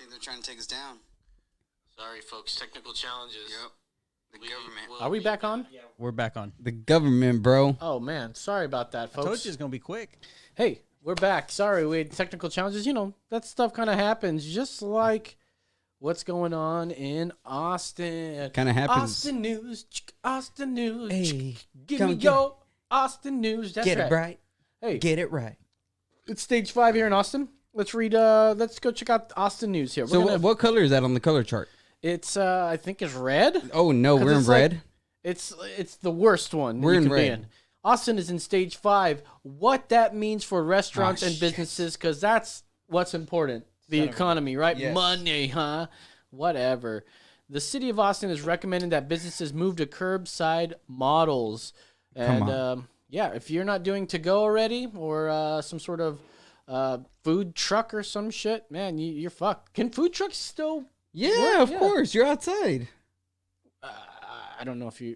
think they're trying to take us down. Sorry, folks. Technical challenges. Yep. The government. Are we back on? Yeah. We're back on. The government, bro. Oh, man. Sorry about that, I folks. told you it's going to be quick. Hey, we're back. Sorry, we had technical challenges. You know, that stuff kind of happens, just like what's going on in Austin. Kind of happens. Austin news. Austin news. Hey, Give come me get your Austin news. That's Get right. it right. Hey, Get it right. it's stage 5 here in Austin. Let's read. Let's go check out Austin news here. So what color is that on the color chart? It's I think it's red. Oh no, 'Cause we're in it's like- red. It's the worst one. We're you in can be red. in. Austin is in stage 5. What that means for restaurants Ah, and shit. businesses, because that's what's important. The economy, right? Yes. Money, huh? Whatever. The city of Austin is recommending that businesses move to curbside models. And on. yeah, if you're not doing to go already or some sort of food truck or some shit, man, you're fucked. Can food trucks still? Yeah, What? of Yeah. course. You're outside. I don't know if you.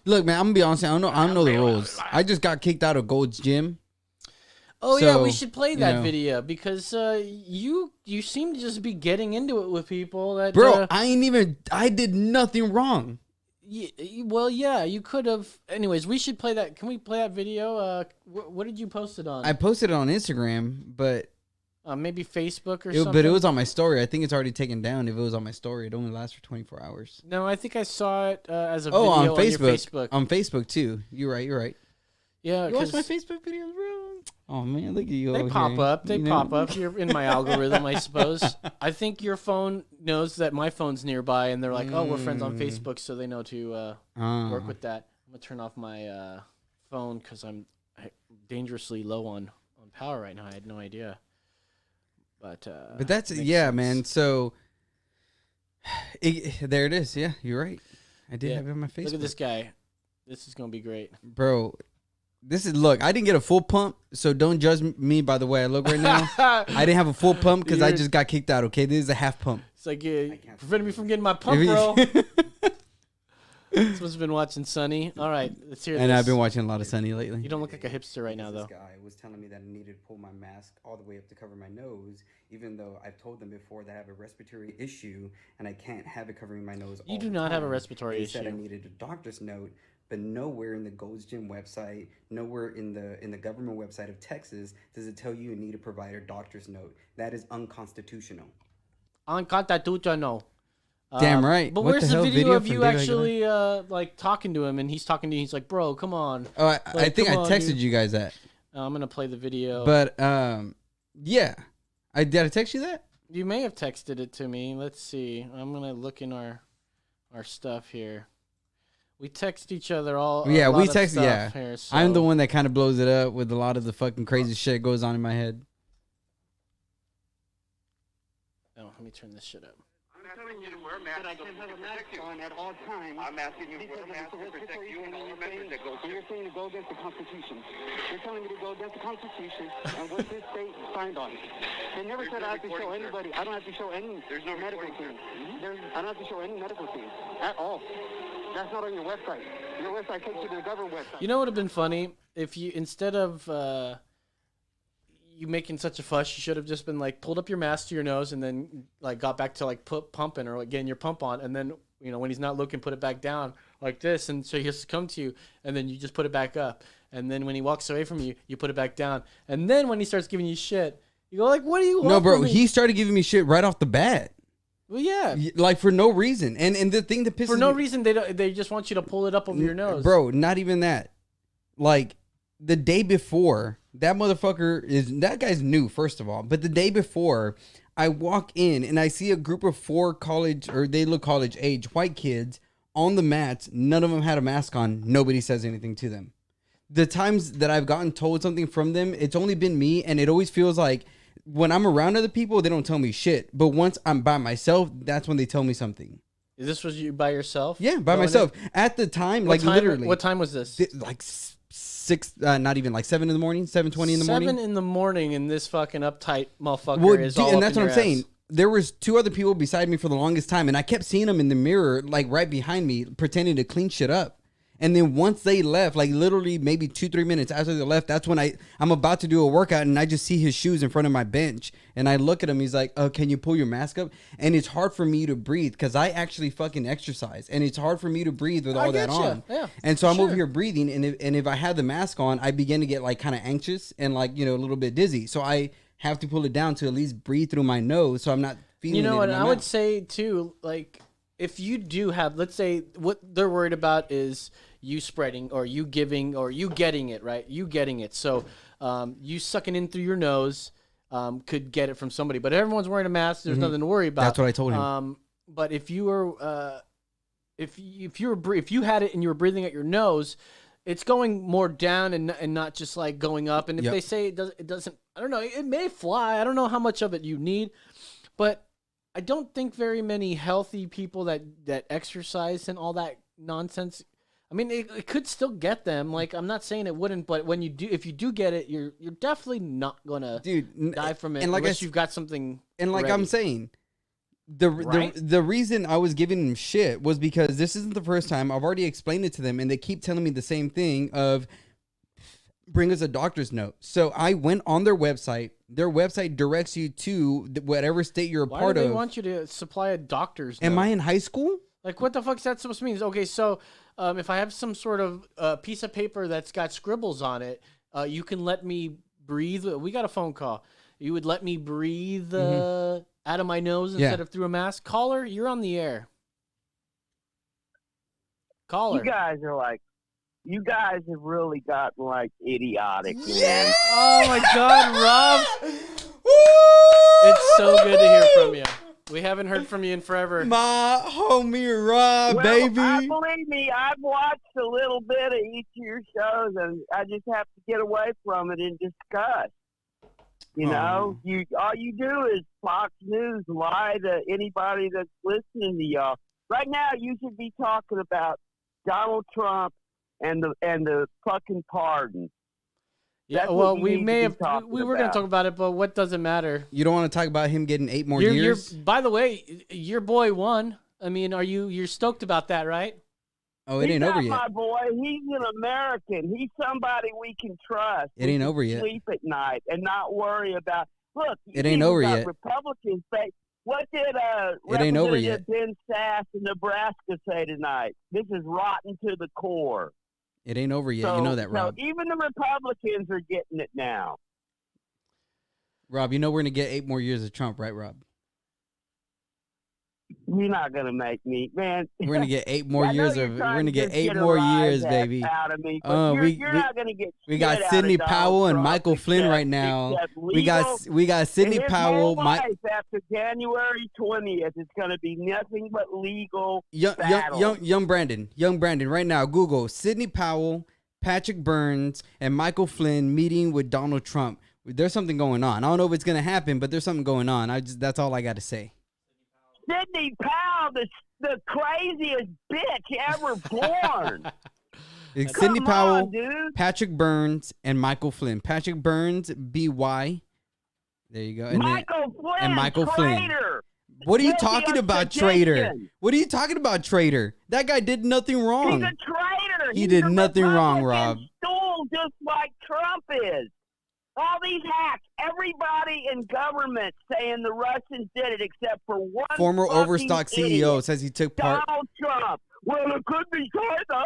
Look, man, I'm gonna be honest. I don't know the rules. I just got kicked out of Gold's Gym. Oh yeah, we So, should play you that know. video because you seem to just be getting into it with people that Bro, I did nothing wrong. well, yeah, you could have. Anyways, we should play that. Can we play that video? What did you post it on? I posted it on Instagram, but Maybe Facebook or something. but it was on my story. I think it's already taken down. If it was on my story, it only lasts for 24 hours. No, I think I saw it as a Oh, video on your Facebook. Facebook. On Facebook too. You're right. Yeah, You watch my 'cause Facebook videos, bro? Oh man, look at you. they over pop here. up. They You know? pop up. You're in my algorithm, I suppose. I think your phone knows that my phone's nearby, and they're like, "Oh, we're friends on Facebook," so they know to work with that. I'm gonna turn off my phone because I'm dangerously low on power right now. I had no idea. But that's makes yeah, sense. man. So there it is. Yeah, you're right. I did Yeah. have it on my Facebook. Look at this guy. This is gonna be great. Bro. Look, I didn't get a full pump, so don't judge me by the way I look right now. I didn't have a full pump because I You're- just got kicked out. Okay, this is a half pump. It's like prevented me from getting my pump, bro. Someone's been watching Sunny. All right, let's hear And this. I've been watching a lot of Sunny lately. You don't look like a hipster right now, This though. guy was telling me that I needed to pull my mask all the way up to cover my nose, even though I've told them before that I have a respiratory issue and I can't have it covering my nose. You all do the not have a time. respiratory They said I issue. needed a doctor's note, but nowhere in the Gold's Gym website, nowhere in the government website of Texas does it tell you need to provide a doctor's note. That is unconstitutional. Unconstitutional. Damn right. But What where's the the hell video video of from you David Aguilar? actually like talking to him, and he's talking to you? He's like, "Bro, come on." Oh, I Like, think I come on, texted dude. you guys that. I'm gonna play the video. But yeah. Did I text you that? You may have texted it to me. Let's see. I'm gonna look in our stuff here. We text each other all. a Yeah, lot we of text. stuff Yeah, Here, I'm the so- one that kind of blows it up with a lot of the fucking crazy shit goes on in my head. Oh, let me turn this shit up. I'm telling you to wear a mask. I can have a mask on at all times. I'm asking you to wear a mask to protect you and all the members that go So you're saying to go against the Constitution. You're telling me to go against the Constitution and what this state signed on. They never There's said no I have to show recording, sir. anybody. I don't have to show any There's no medical recording, thing. I don't have to show any medical thing at all. That's not on your website. Your website takes you to the government website. You know what would have been funny if you, instead of you making such a fuss, you should have just been like pulled up your mask to your nose and then like got back to like pumping or like getting your pump on, and then when he's not looking, put it back down like this, and so he has to come to you, and then you just put it back up, and then when he walks away from you, you put it back down, and then when he starts giving you shit, you go like, "What do you want No, bro, from me?" he started giving me shit right off the bat, Well, yeah. like for no reason. And the thing that pisses For no me, reason, they just want you to pull it up over your nose, bro, not even that. Like the day before, that guy's new, first of all. But the day before, I walk in and I see a group of 4 college, or they look college age, white kids on the mats. None of them had a mask on. Nobody says anything to them. The times that I've gotten told something from them, it's only been me, and it always feels like when I'm around other people, they don't tell me shit. But once I'm by myself, that's when they tell me something. Was you by yourself? Yeah, by Going myself. in? At the time, What like time, literally. What time was this? Like 6, not even like 7 in the morning, 7:20 in the morning. 7 in the morning, and this fucking uptight motherfucker Well, is dude, all and up that's in what I'm your saying. ass. There was 2 other people beside me for the longest time, and I kept seeing them in the mirror, like right behind me, pretending to clean shit up. And then once they left, like literally maybe 2-3 minutes after they left, that's when I'm about to do a workout and I just see his shoes in front of my bench. And I look at him, he's like, oh, can you pull your mask up? And it's hard for me to breathe because I actually fucking exercise. And it's hard for me to breathe with all that getcha. on. Yeah, and so I'm over sure. here breathing. And if I had the mask on, I begin to get like kind of anxious and like, a little bit dizzy. So I have to pull it down to at least breathe through my nose so I'm not feeling You know it what? in my I would mouth. say too, like if you do have, let's say what they're worried about is you spreading or you giving or you getting it, right? You getting it. So you sucking in through your nose could get it from somebody. But everyone's wearing a mask. There's nothing to worry about. That's what I told him. But if you were, if you had it and you were breathing at your nose, it's going more down and not just like going up. And if Yep. they say it doesn't, I don't know. It may fly. I don't know how much of it you need, but I don't think very many healthy people that exercise and all that nonsense. I mean, it could still get them. Like, I'm not saying it wouldn't, but when you do, if you do get it, you're definitely not gonna die from it and like unless you've got something. And like ready. I'm saying, the reason I was giving them shit was because this isn't the first time. I've already explained it to them, and they keep telling me the same thing of bring us a doctor's note. So I went on their website. Their website directs you to whatever state you're a Why part do they of. want you to supply a doctor's Am note? I in high school? Like, what the fuck is that supposed to mean? Okay, so if I have some sort of piece of paper that's got scribbles on it, you can let me breathe. We got a phone call. You would let me breathe out of my nose instead of through a mask? Caller, you're on the air. Caller. You guys have really gotten like idiotic, man. Oh my God, Rob. It's so good to hear from you. We haven't heard from you in forever. My homie Rob, Well, baby. believe me, I've watched a little bit of each of your shows, and I just have to get away from it and discuss. You know, all you do is Fox News lie to anybody that's listening to y'all. Right now, you should be talking about Donald Trump and the fucking pardon. Yeah, That's well, what you we need may to have. be talking We were going to about. talk about it, but what does it matter? You don't want to talk about him getting 8 more years? By the way, your boy won. I mean, you're stoked about that, right? Oh, it ain't over He's yet. not my boy. He's an American. He's somebody we can trust. It ain't We over can yet. Sleep at night and not worry about. Look, It ain't over yet. Republicans say. What did It ain't over yet. Ben Sass in Nebraska say tonight? This is rotten to the core. It ain't over yet. You know that, Rob. So even the Republicans are getting it now. Rob, you know we're going to get 8 more years of Trump, right, Rob? You're not gonna make me, man. We're going to get 8 more I know years you're of. We're trying going to get just 8 a more rise years, baby. Out of me, but you're not gonna get. We shit got out of Sidney Donald Powell and Trump Michael Flynn except- right now. except We got legal. Sidney And his Powell, whole life after January 20th, it's going to be nothing but legal battle. young Brandon right now. Google Sidney Powell, Patrick Burns, and Michael Flynn meeting with Donald Trump. There's something going on. I don't know if it's gonna happen, but there's something going on. That's all I got to say. Sidney Powell, the craziest bitch ever born. It's Sidney Come Powell, on, dude. Patrick Burns, and Michael Flynn. Patrick Burns, BY. There you go. And Michael Flynn, traitor. What are you Guilty talking of about, traitor? sedition. What are you talking about, traitor? That guy did nothing wrong. He's a traitor. He He's did a nothing wrong, Republican Rob. Stool just like Trump is. All these hacks, everybody in government saying the Russians did it except for one Former fucking Overstock CEO idiot. says he took part. Donald Trump. Well, it could be China.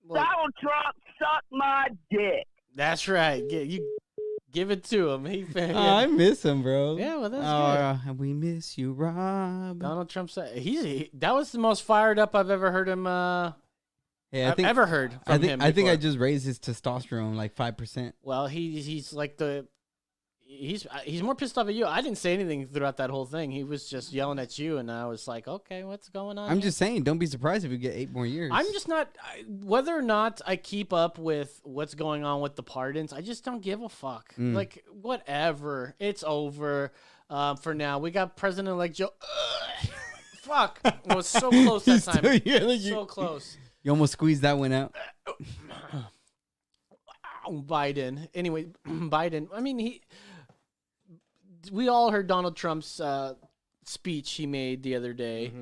Well, Donald Trump sucked my dick. that's right. You give it to him. Oh, I miss him, bro. Yeah, well, that's We miss you, Rob. Donald Trump said that was the most fired up I've ever heard him. Hey, I've ever heard from I think him. I think I before. just raised his testosterone like 5%. Well, he's like he's more pissed off at you. I didn't say anything throughout that whole thing. He was just yelling at you, and I was like, okay, what's going on? I'm here? just saying, don't be surprised if we get 8 more years. I'm just not whether or not I keep up with what's going on with the pardons. I just don't give a fuck. Like whatever, it's over for now. We got President-elect Joe. Fuck, it was so close that He's time. still yelling, So close. You almost squeezed that one out. Biden. Anyway, Biden. I mean, we all heard Donald Trump's speech he made the other day,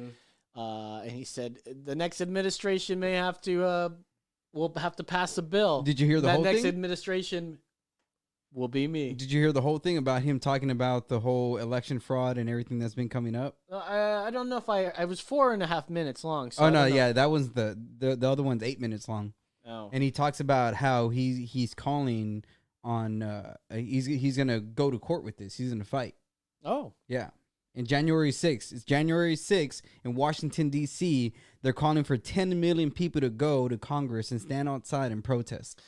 and he said the next administration may have to we'll have to pass a bill. Did you hear the that whole next thing? administration will be me. Did you hear the whole thing about him talking about the whole election fraud and everything that's been coming up? I don't know if I was 4.5 minutes long. So Oh I no, don't know. yeah, that was the other one's 8 minutes long, Oh. and he talks about how he's calling on he's gonna go to court with this. He's gonna fight. Oh. Yeah. In January 6th. It's January 6th in Washington, D.C. They're calling for 10 million people to go to Congress and stand outside and protest.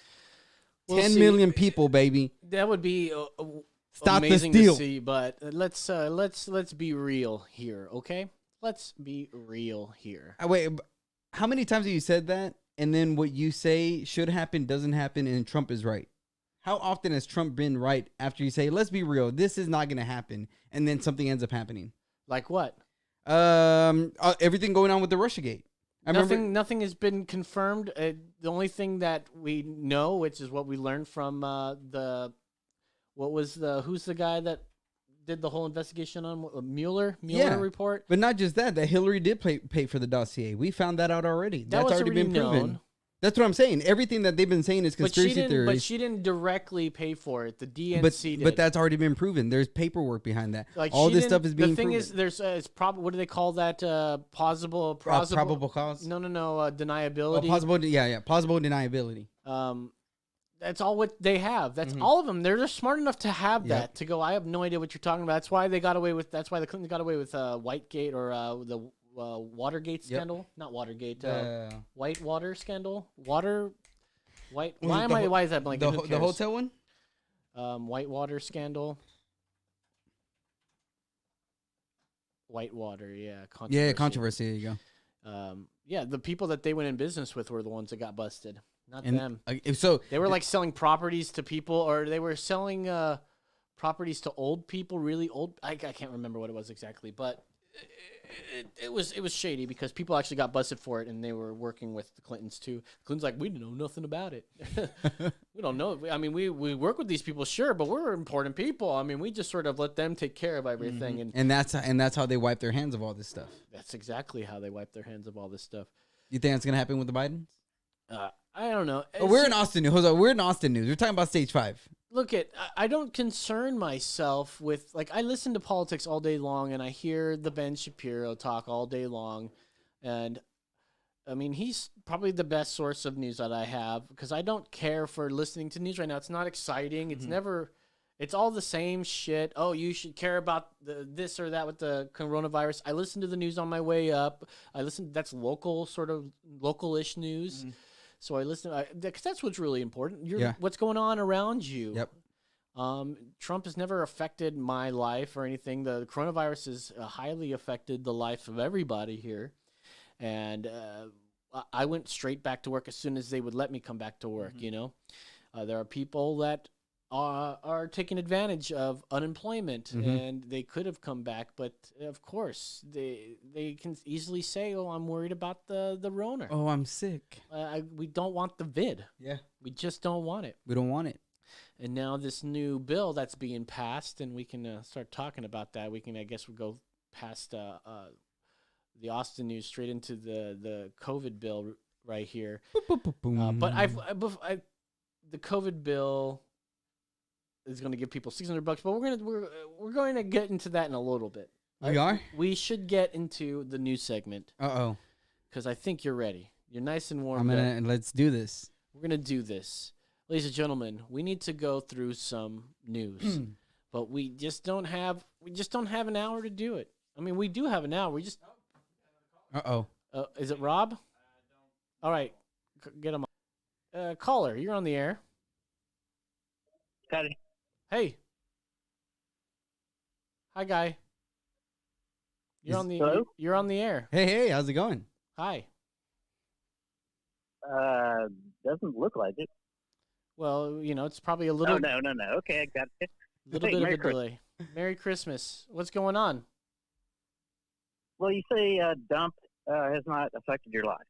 We'll 10 see. million people, baby. That would be Stop the amazing steal. to see, but let's be real here, okay? Let's be real here. Wait, how many times have you said that? And then what you say should happen doesn't happen and Trump is right? How often has Trump been right after you say, let's be real, this is not going to happen, and then something ends up happening? Like what? Everything going on with the Russiagate. Nothing has been confirmed. The only thing that we know, which is what we learned from who's the guy that did the whole investigation on Mueller report? But not just that Hillary did pay for the dossier. We found that out already. That's was already been proven. known. That's what I'm saying. Everything that they've been saying is conspiracy theories. But she didn't directly pay for it. The DNC did. But that's already been proven. There's paperwork behind that. Like all she this didn't- stuff is being The thing proven. is, there's it's probably what do they call that? Plausible probable cause. No, deniability. Plausible. Yeah. Plausible deniability. That's all what they have. That's Mm-hmm. all of them. They're just smart enough to have Yep. that to go. I have no idea what you're talking about. That's why they got away with. That's why the Clintons got away with Whitegate or the Watergate scandal. Not Watergate. Whitewater scandal. White. Was Why it am the I? ho- Why is that blanking? Who The cares? hotel one. Whitewater scandal. Whitewater. Yeah. Controversy. Yeah, controversy. There you go. Yeah, the people that they went in business with were the ones that got busted, not And them. so They were like selling properties to people, or they were selling properties to old people, really old. I can't remember what it was exactly, but it was shady because people actually got busted for it, and they were working with the Clintons too. Clintons like, we know nothing about it. We don't know. I mean, we work with these people, sure, but we're important people. I mean, we just sort of let them take care of everything, and that's how they wipe their hands of all this stuff. that's exactly how they wipe their hands of all this stuff. You think that's gonna happen with the Bidens? I don't know. Oh, we're in Austin news. Hold on, we're in Austin news. We're talking about stage 5. Look, I don't concern myself with, like, I listen to politics all day long, and I hear the Ben Shapiro talk all day long, and I mean, he's probably the best source of news that I have, because I don't care for listening to news right now. It's not exciting. It's never, it's all the same shit. Oh, you should care about this or that with the coronavirus. I listen to the news on my way up. That's local, sort of local-ish news. So I listen, because that's what's really important. What's going on around you. Yep. Trump has never affected my life or anything. The coronavirus has highly affected the life of everybody here. And I went straight back to work as soon as they would let me come back to work, you know. There are people that are taking advantage of unemployment, and they could have come back, but of course they can easily say, "Oh, I'm worried about the Rona. Oh, I'm sick. We don't want the vid. Yeah. We just don't want it." We don't want it. And now this new bill that's being passed, and we can start talking about that. We can, I guess, we'll go past the Austin news straight into the COVID bill right here. But the COVID bill is going to give people $600, but we're going to get into that in a little bit. We are? We should get into the news segment Uh-oh. because I think you're ready. You're nice and warm. Let's do this. We're gonna do this, ladies and gentlemen. We need to go through some news, but we just don't have an hour to do it. I mean, we do have an hour. We just Uh-oh. is it Rob? All right, get him on. Caller, you're on the air. Got it. Hey. Hi, guy. Hello? You're on the air. Hey, how's it going? Hi. Doesn't look like it. Well, you know, it's probably a little No. Okay, I got it. little Hey, bit Merry of a delay. Merry Christmas. What's going on? Well, you say dump has not affected your life.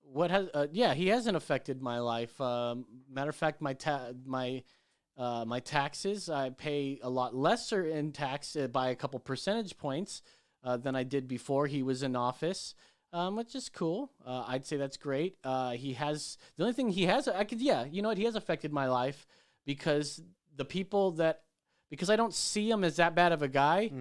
What has? Yeah, he hasn't affected my life. Matter of fact, my taxes, I pay a lot lesser in tax by a couple percentage points than I did before he was in office. which is cool. I'd say that's great. He has the only thing he has. You know what? He has affected my life because the people because I don't see him as that bad of a guy.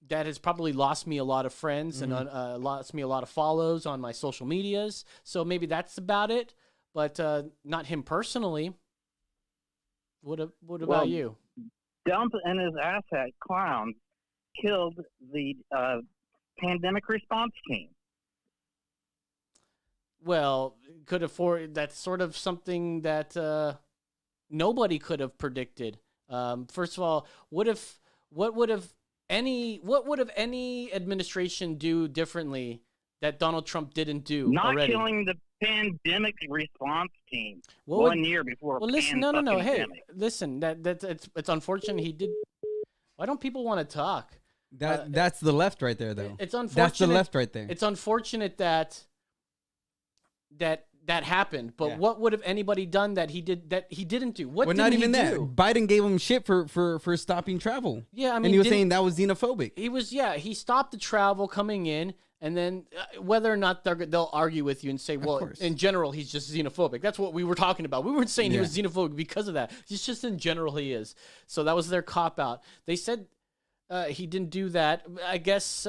That has probably lost me a lot of friends and lost me a lot of follows on my social medias. So maybe that's about it, but not him personally. What about you? Dump and his asshat clowns killed the pandemic response team. Well, that's sort of something that nobody could have predicted. First of all, what would have any administration do differently that Donald Trump didn't do Not already? killing the pandemic response team What 1 year before. Well, listen, no. Hey, pandemic. listen. It's unfortunate he did. Why don't people want to talk? That's the left right there, though. It's unfortunate. That's the left right there. It's unfortunate that happened. But Yeah. what would have anybody done that he didn't do? What Well, didn't not even he that. do? Biden gave him shit for stopping travel. Yeah, I mean, and he was didn't- saying that was xenophobic. He stopped the travel coming in, and then whether or not they'll argue with you and say, well, course. in general, he's just xenophobic. That's what we were talking about. We weren't saying he Yeah. was xenophobic because of that. It's just in general he is. So that was their cop out. They said he didn't do that. I guess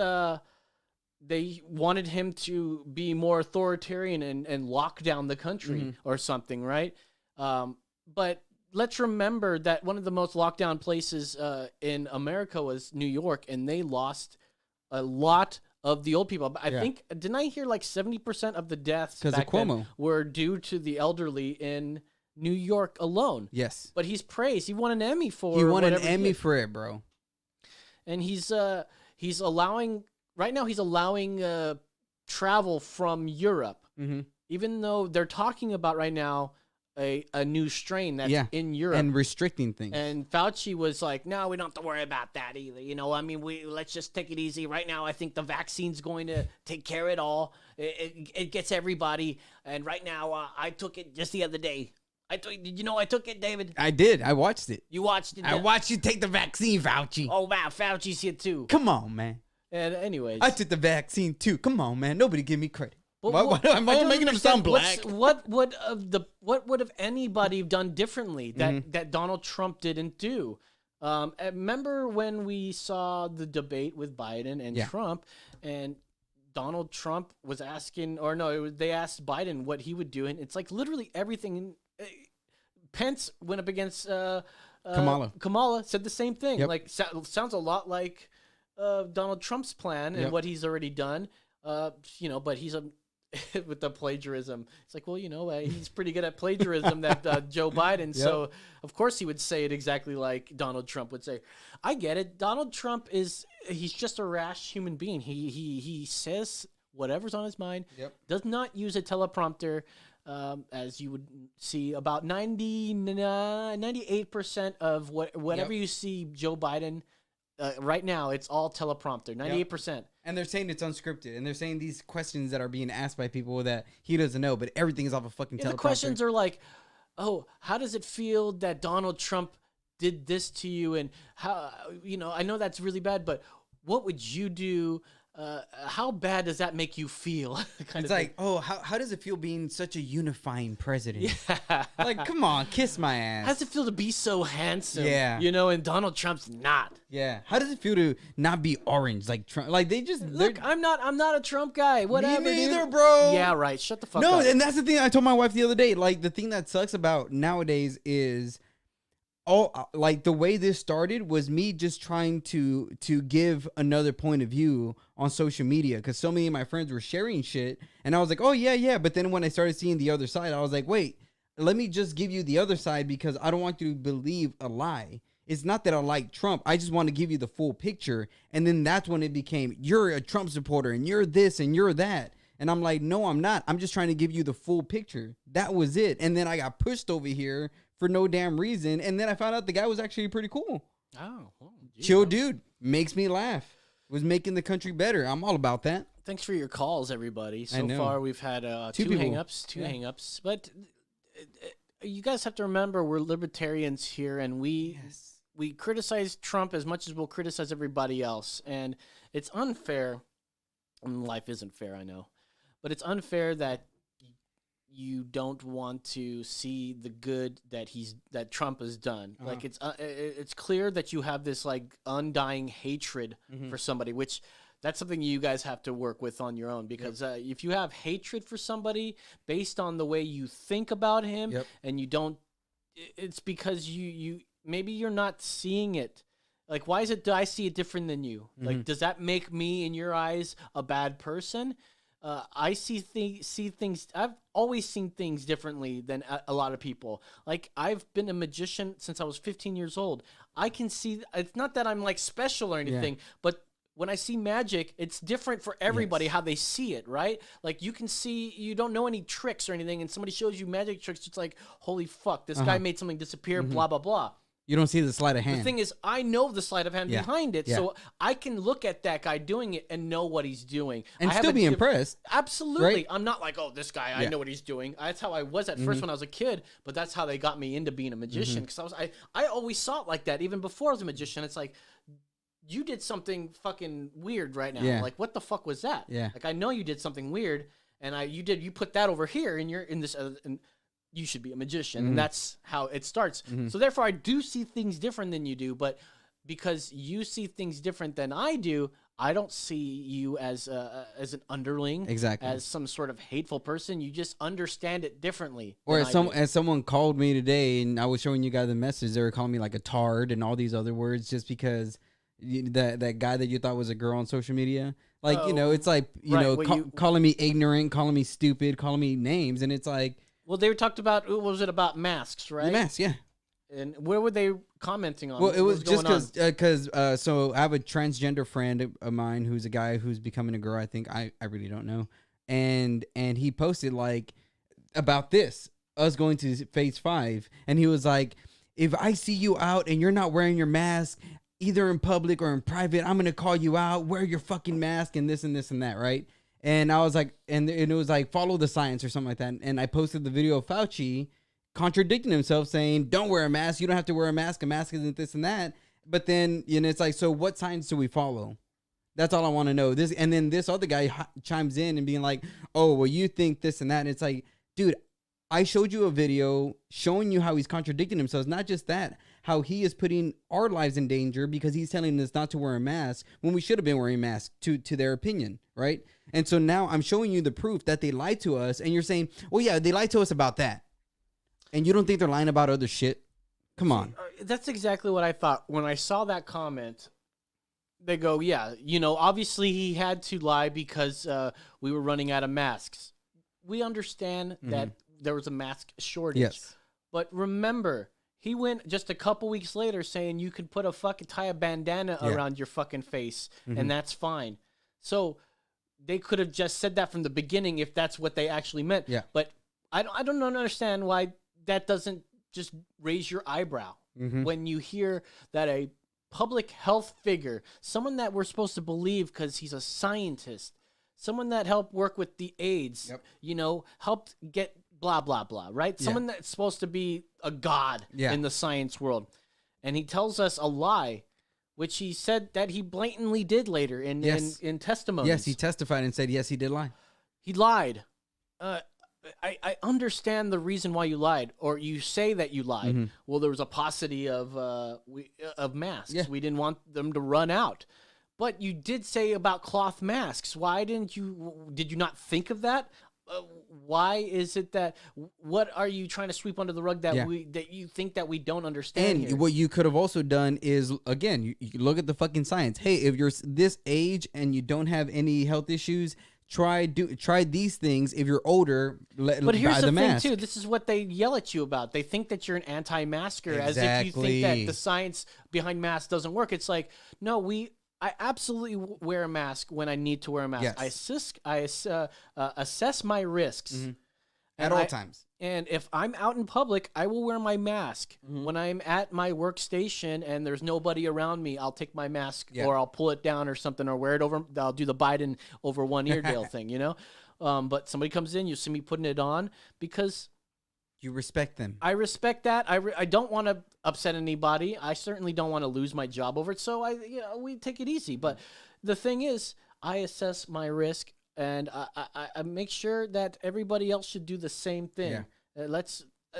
they wanted him to be more authoritarian and lock down the country or something, right? But let's remember that one of the most locked down places in America was New York, and they lost a lot of the old people. I think, didn't I hear like 70% of the deaths 'Cause of back then Cuomo. were due to the elderly in New York alone? Yes. But he's praised. He won an Emmy for He won an whatever he Emmy did. for it, bro. And he's allowing right now. He's allowing travel from Europe, even though they're talking about right now a new strain that's in Europe and restricting things. And Fauci was like, "No, we don't have to worry about that either. You know, I mean, let's just take it easy. Right now, I think the vaccine's going to take care of it all. It gets everybody. And right now, I took it just the other day. Did you know I took it, David? I did. I watched it. You watched it? I watched you take the vaccine, Fauci. Oh wow, Fauci's here too. Come on, man. And anyways, I took the vaccine too. Come on, man. Nobody give me credit. But Why am I I don't making him understand sound black? What would have anybody done differently that Donald Trump didn't do? Remember when we saw the debate with Biden and Trump, and Donald Trump was asking, or no, they asked Biden what he would do, and it's like literally everything. Pence went up against Kamala. Kamala said the same thing. Yep. Like sounds a lot like Donald Trump's plan and what he's already done. But he's with the plagiarism. It's like, well, he's pretty good at plagiarism, that Joe Biden. So of course he would say it exactly like Donald Trump would say. I get it. Donald Trump he's just a rash human being. He says whatever's on his mind. Yep. Does not use a teleprompter. As you would see, about 98% of whatever you see Joe Biden right now, it's all teleprompter. 98%. And they're saying it's unscripted, and they're saying these questions that are being asked by people that he doesn't know, but everything is off a fucking teleprompter. The questions are like, "Oh, how does it feel that Donald Trump did this to you?" And how, I know that's really bad, but what would you do? How bad does that make you feel? It's like, oh, how does it feel being such a unifying president? Yeah. Like, come on, kiss my ass. How does it feel to be so handsome? Yeah. And Donald Trump's not. Yeah. How does it feel to not be orange like Trump? Like Look, I'm not a Trump guy. Whatever, Me neither, dude. bro. Yeah, right. Shut the fuck No, up. and that's the thing I told my wife the other day. Like, the thing that sucks about nowadays is the way this started was me just trying to give another point of view on social media, because so many of my friends were sharing shit, and I was like, oh yeah, but then when I started seeing the other side, I was like, wait, let me just give you the other side, because I don't want you to believe a lie. It's not that I like Trump, I just want to give you the full picture. And then that's when it became, you're a Trump supporter and you're this and you're that. And I'm like, no, I'm not. I'm just trying to give you the full picture. That was it. And then I got pushed over here for no damn reason. And then I found out the guy was actually pretty cool. Oh, well, Chill dude. Makes me laugh. Was making the country better. I'm all about that. Thanks for your calls, everybody. I So know. far, we've had two people. hang-ups. But you guys have to remember, we're libertarians here, and we criticize Trump as much as we'll criticize everybody else. And it's unfair And life isn't fair, I know. But it's unfair that you don't want to see the good that Trump has done. Like it's clear that you have this like undying hatred for somebody, which that's something you guys have to work with on your own, because if you have hatred for somebody based on the way you think about him and you don't, it's because you maybe you're not seeing it. Like, why is it, do I see it different than you? Like, does that make me, in your eyes, a bad person? I see things. I've always seen things differently than a lot of people. Like, I've been a magician since I was 15 years old. I can see. It's not that I'm like special or anything, but when I see magic, it's different for everybody how they see it, right? Like, you can see, you don't know any tricks or anything, and somebody shows you magic tricks. It's like, holy fuck, this guy made something disappear. Blah blah blah. You don't see the sleight of hand. The thing is, I know the sleight of hand behind it, so I can look at that guy doing it and know what he's doing. And still be impressed. Absolutely. Right? I'm not like, oh, this guy, I know what he's doing. That's how I was at first when I was a kid, but that's how they got me into being a magician, because I always saw it like that. Even before I was a magician, it's like, you did something fucking weird right now. Yeah. Like, what the fuck was that? Yeah. Like, I know you did something weird, and you put that over here, and you're in this... and you should be a magician, and that's how it starts. So therefore, I do see things different than you do, but because you see things different than I do, I don't see you as an underling, as some sort of hateful person. You just understand it differently. Or as someone called me today, and I was showing you guys the message, they were calling me like a tard and all these other words just because that guy that you thought was a girl on social media. Like, it's like, calling me ignorant, calling me stupid, calling me names, and it's like... Well, they were talked about. What was it about masks, right? The masks, yeah. And where were they commenting on? Well, it was just because so I have a transgender friend of mine who's a guy who's becoming a girl. I think I really don't know, and he posted like about this us going to Phase 5, and he was like, if I see you out and you're not wearing your mask, either in public or in private, I'm gonna call you out. Wear your fucking mask and this and this and that, right? And I was like, and it was like, follow the science or something like that. And I posted the video of Fauci contradicting himself, saying, don't wear a mask. You don't have to wear a mask. A mask isn't this and that. But then, it's like, so what science do we follow? That's all I want to know. And then this other guy chimes in and being like, oh, well, you think this and that. And it's like, dude, I showed you a video showing you how he's contradicting himself. Not just that, how he is putting our lives in danger because he's telling us not to wear a mask when we should have been wearing masks to their opinion, right? And so now I'm showing you the proof that they lied to us, and you're saying, well, yeah, they lied to us about that. And you don't think they're lying about other shit? Come on. That's exactly what I thought. When I saw that comment, they go, yeah, obviously he had to lie because we were running out of masks. We understand that there was a mask shortage. Yes. But remember, he went just a couple weeks later saying you could tie a bandana around your fucking face, and that's fine. So they could have just said that from the beginning if that's what they actually meant. Yeah. But I don't understand why that doesn't just raise your eyebrow when you hear that a public health figure, someone that we're supposed to believe because he's a scientist, someone that helped work with the AIDS, helped get blah, blah, blah, right? Someone that's supposed to be a god in the science world. And he tells us a lie, which he said that he blatantly did later in testimony. Yes, he testified and said, yes, he did lie. He lied. I understand the reason why you lied, or you say that you lied. Well, there was a paucity of masks. Yeah. We didn't want them to run out. But you did say about cloth masks. Why did you not think of that? Why is it that? What are you trying to sweep under the rug that that you think that we don't understand? And here? what you could have also done is, again, you look at the fucking science. Hey, if you're this age and you don't have any health issues, try these things. If you're older, but here's buy the thing mask. too. This is what they yell at you about. They think that you're an anti-masker, as if you think that the science behind masks doesn't work. It's like, no, I absolutely wear a mask when I need to wear a mask. Yes. I assess my risks at all times. And if I'm out in public, I will wear my mask. When I'm at my workstation and there's nobody around me, I'll take my mask or I'll pull it down or something, or wear it over. I'll do the Biden over one ear deal thing, But somebody comes in, you see me putting it on because you respect them. I respect that. I don't want to upset anybody. I certainly don't want to lose my job over it. So we take it easy. But the thing is, I assess my risk, and I make sure that everybody else should do the same thing. Yeah.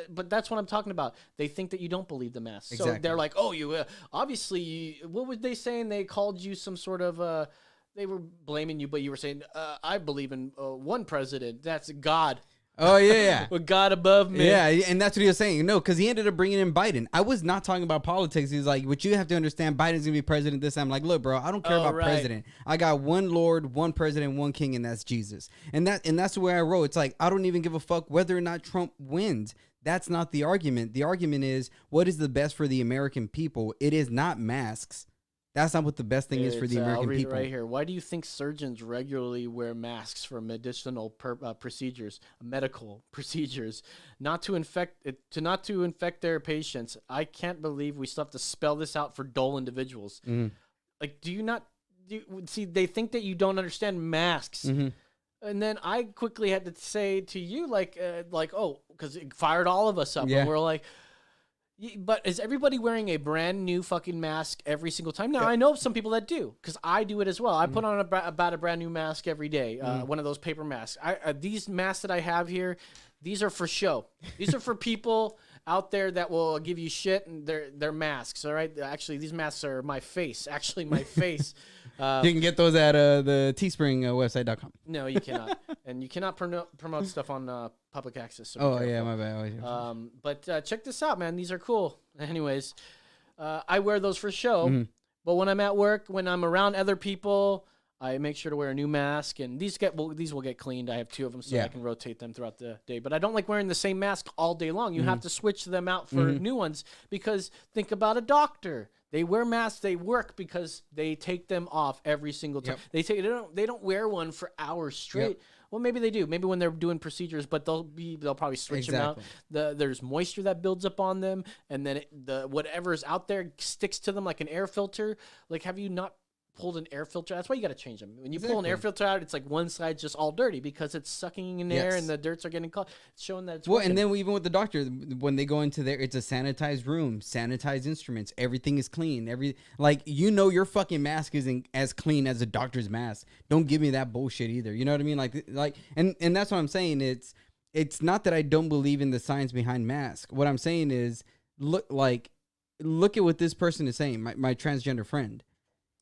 But that's what I'm talking about. They think that you don't believe the mask. So Exactly. they're like, oh, you obviously, what were they saying? They called you some sort of, they were blaming you, but you were saying, I believe in one president. That's God. Oh yeah. With God above me. Yeah, and that's what he was saying. No, because he ended up bringing in Biden. I was not talking about politics. He's like, what you have to understand, Biden's going to be president this time. I'm like, look, bro, I don't care about president. I got one Lord, one president, one king, and that's Jesus. And that's the way I roll. It's like, I don't even give a fuck whether or not Trump wins. That's not the argument. The argument is, what is the best for the American people? It is not masks. That's not what the best thing is for the American I'll read people. it right here. Why do you think surgeons regularly wear masks for medicinal procedures, medical procedures, not to infect their patients? I can't believe we still have to spell this out for dull individuals. Mhm. Like, see? They think that you don't understand masks. Mhm. And then I quickly had to say to you, oh, because it fired all of us up, Yeah. and we're like. But is everybody wearing a brand new fucking mask every single time? Now, I know some people that do, because I do it as well. I put on about a brand new mask every day, one of those paper masks. These masks that I have here, these are for show. These are for people out there that will give you shit, and they're masks, all right? Actually, these masks are my face. Actually, my face. You can get those at the Teespring website.com. No, you cannot. And you cannot promote stuff on public access. So be Oh, careful. yeah, my bad. But check this out, man. These are cool. Anyways, I wear those for show. But when I'm at work, when I'm around other people, I make sure to wear a new mask. And these will get cleaned. I have 2 of them, so I can rotate them throughout the day. But I don't like wearing the same mask all day long. You have to switch them out for new ones, because think about a doctor. They wear masks. They work because they take them off every single time. Yep. They don't wear one for hours straight. Yep. Well, maybe they do. Maybe when they're doing procedures, but they'll probably switch them out. There's moisture that builds up on them, and then whatever is out there sticks to them like an air filter. Like, have you not pulled an air filter? That's why you got to change them. When you pull an air filter out, it's like one side just all dirty because it's sucking in air and the dirts are getting caught. It's showing that it's working. And then even with the doctor, when they go into there, it's a sanitized room, sanitized instruments. Everything is clean. Your fucking mask isn't as clean as a doctor's mask. Don't give me that bullshit either. You know what I mean? And that's what I'm saying. It's not that I don't believe in the science behind masks. What I'm saying is, look at what this person is saying. My transgender friend.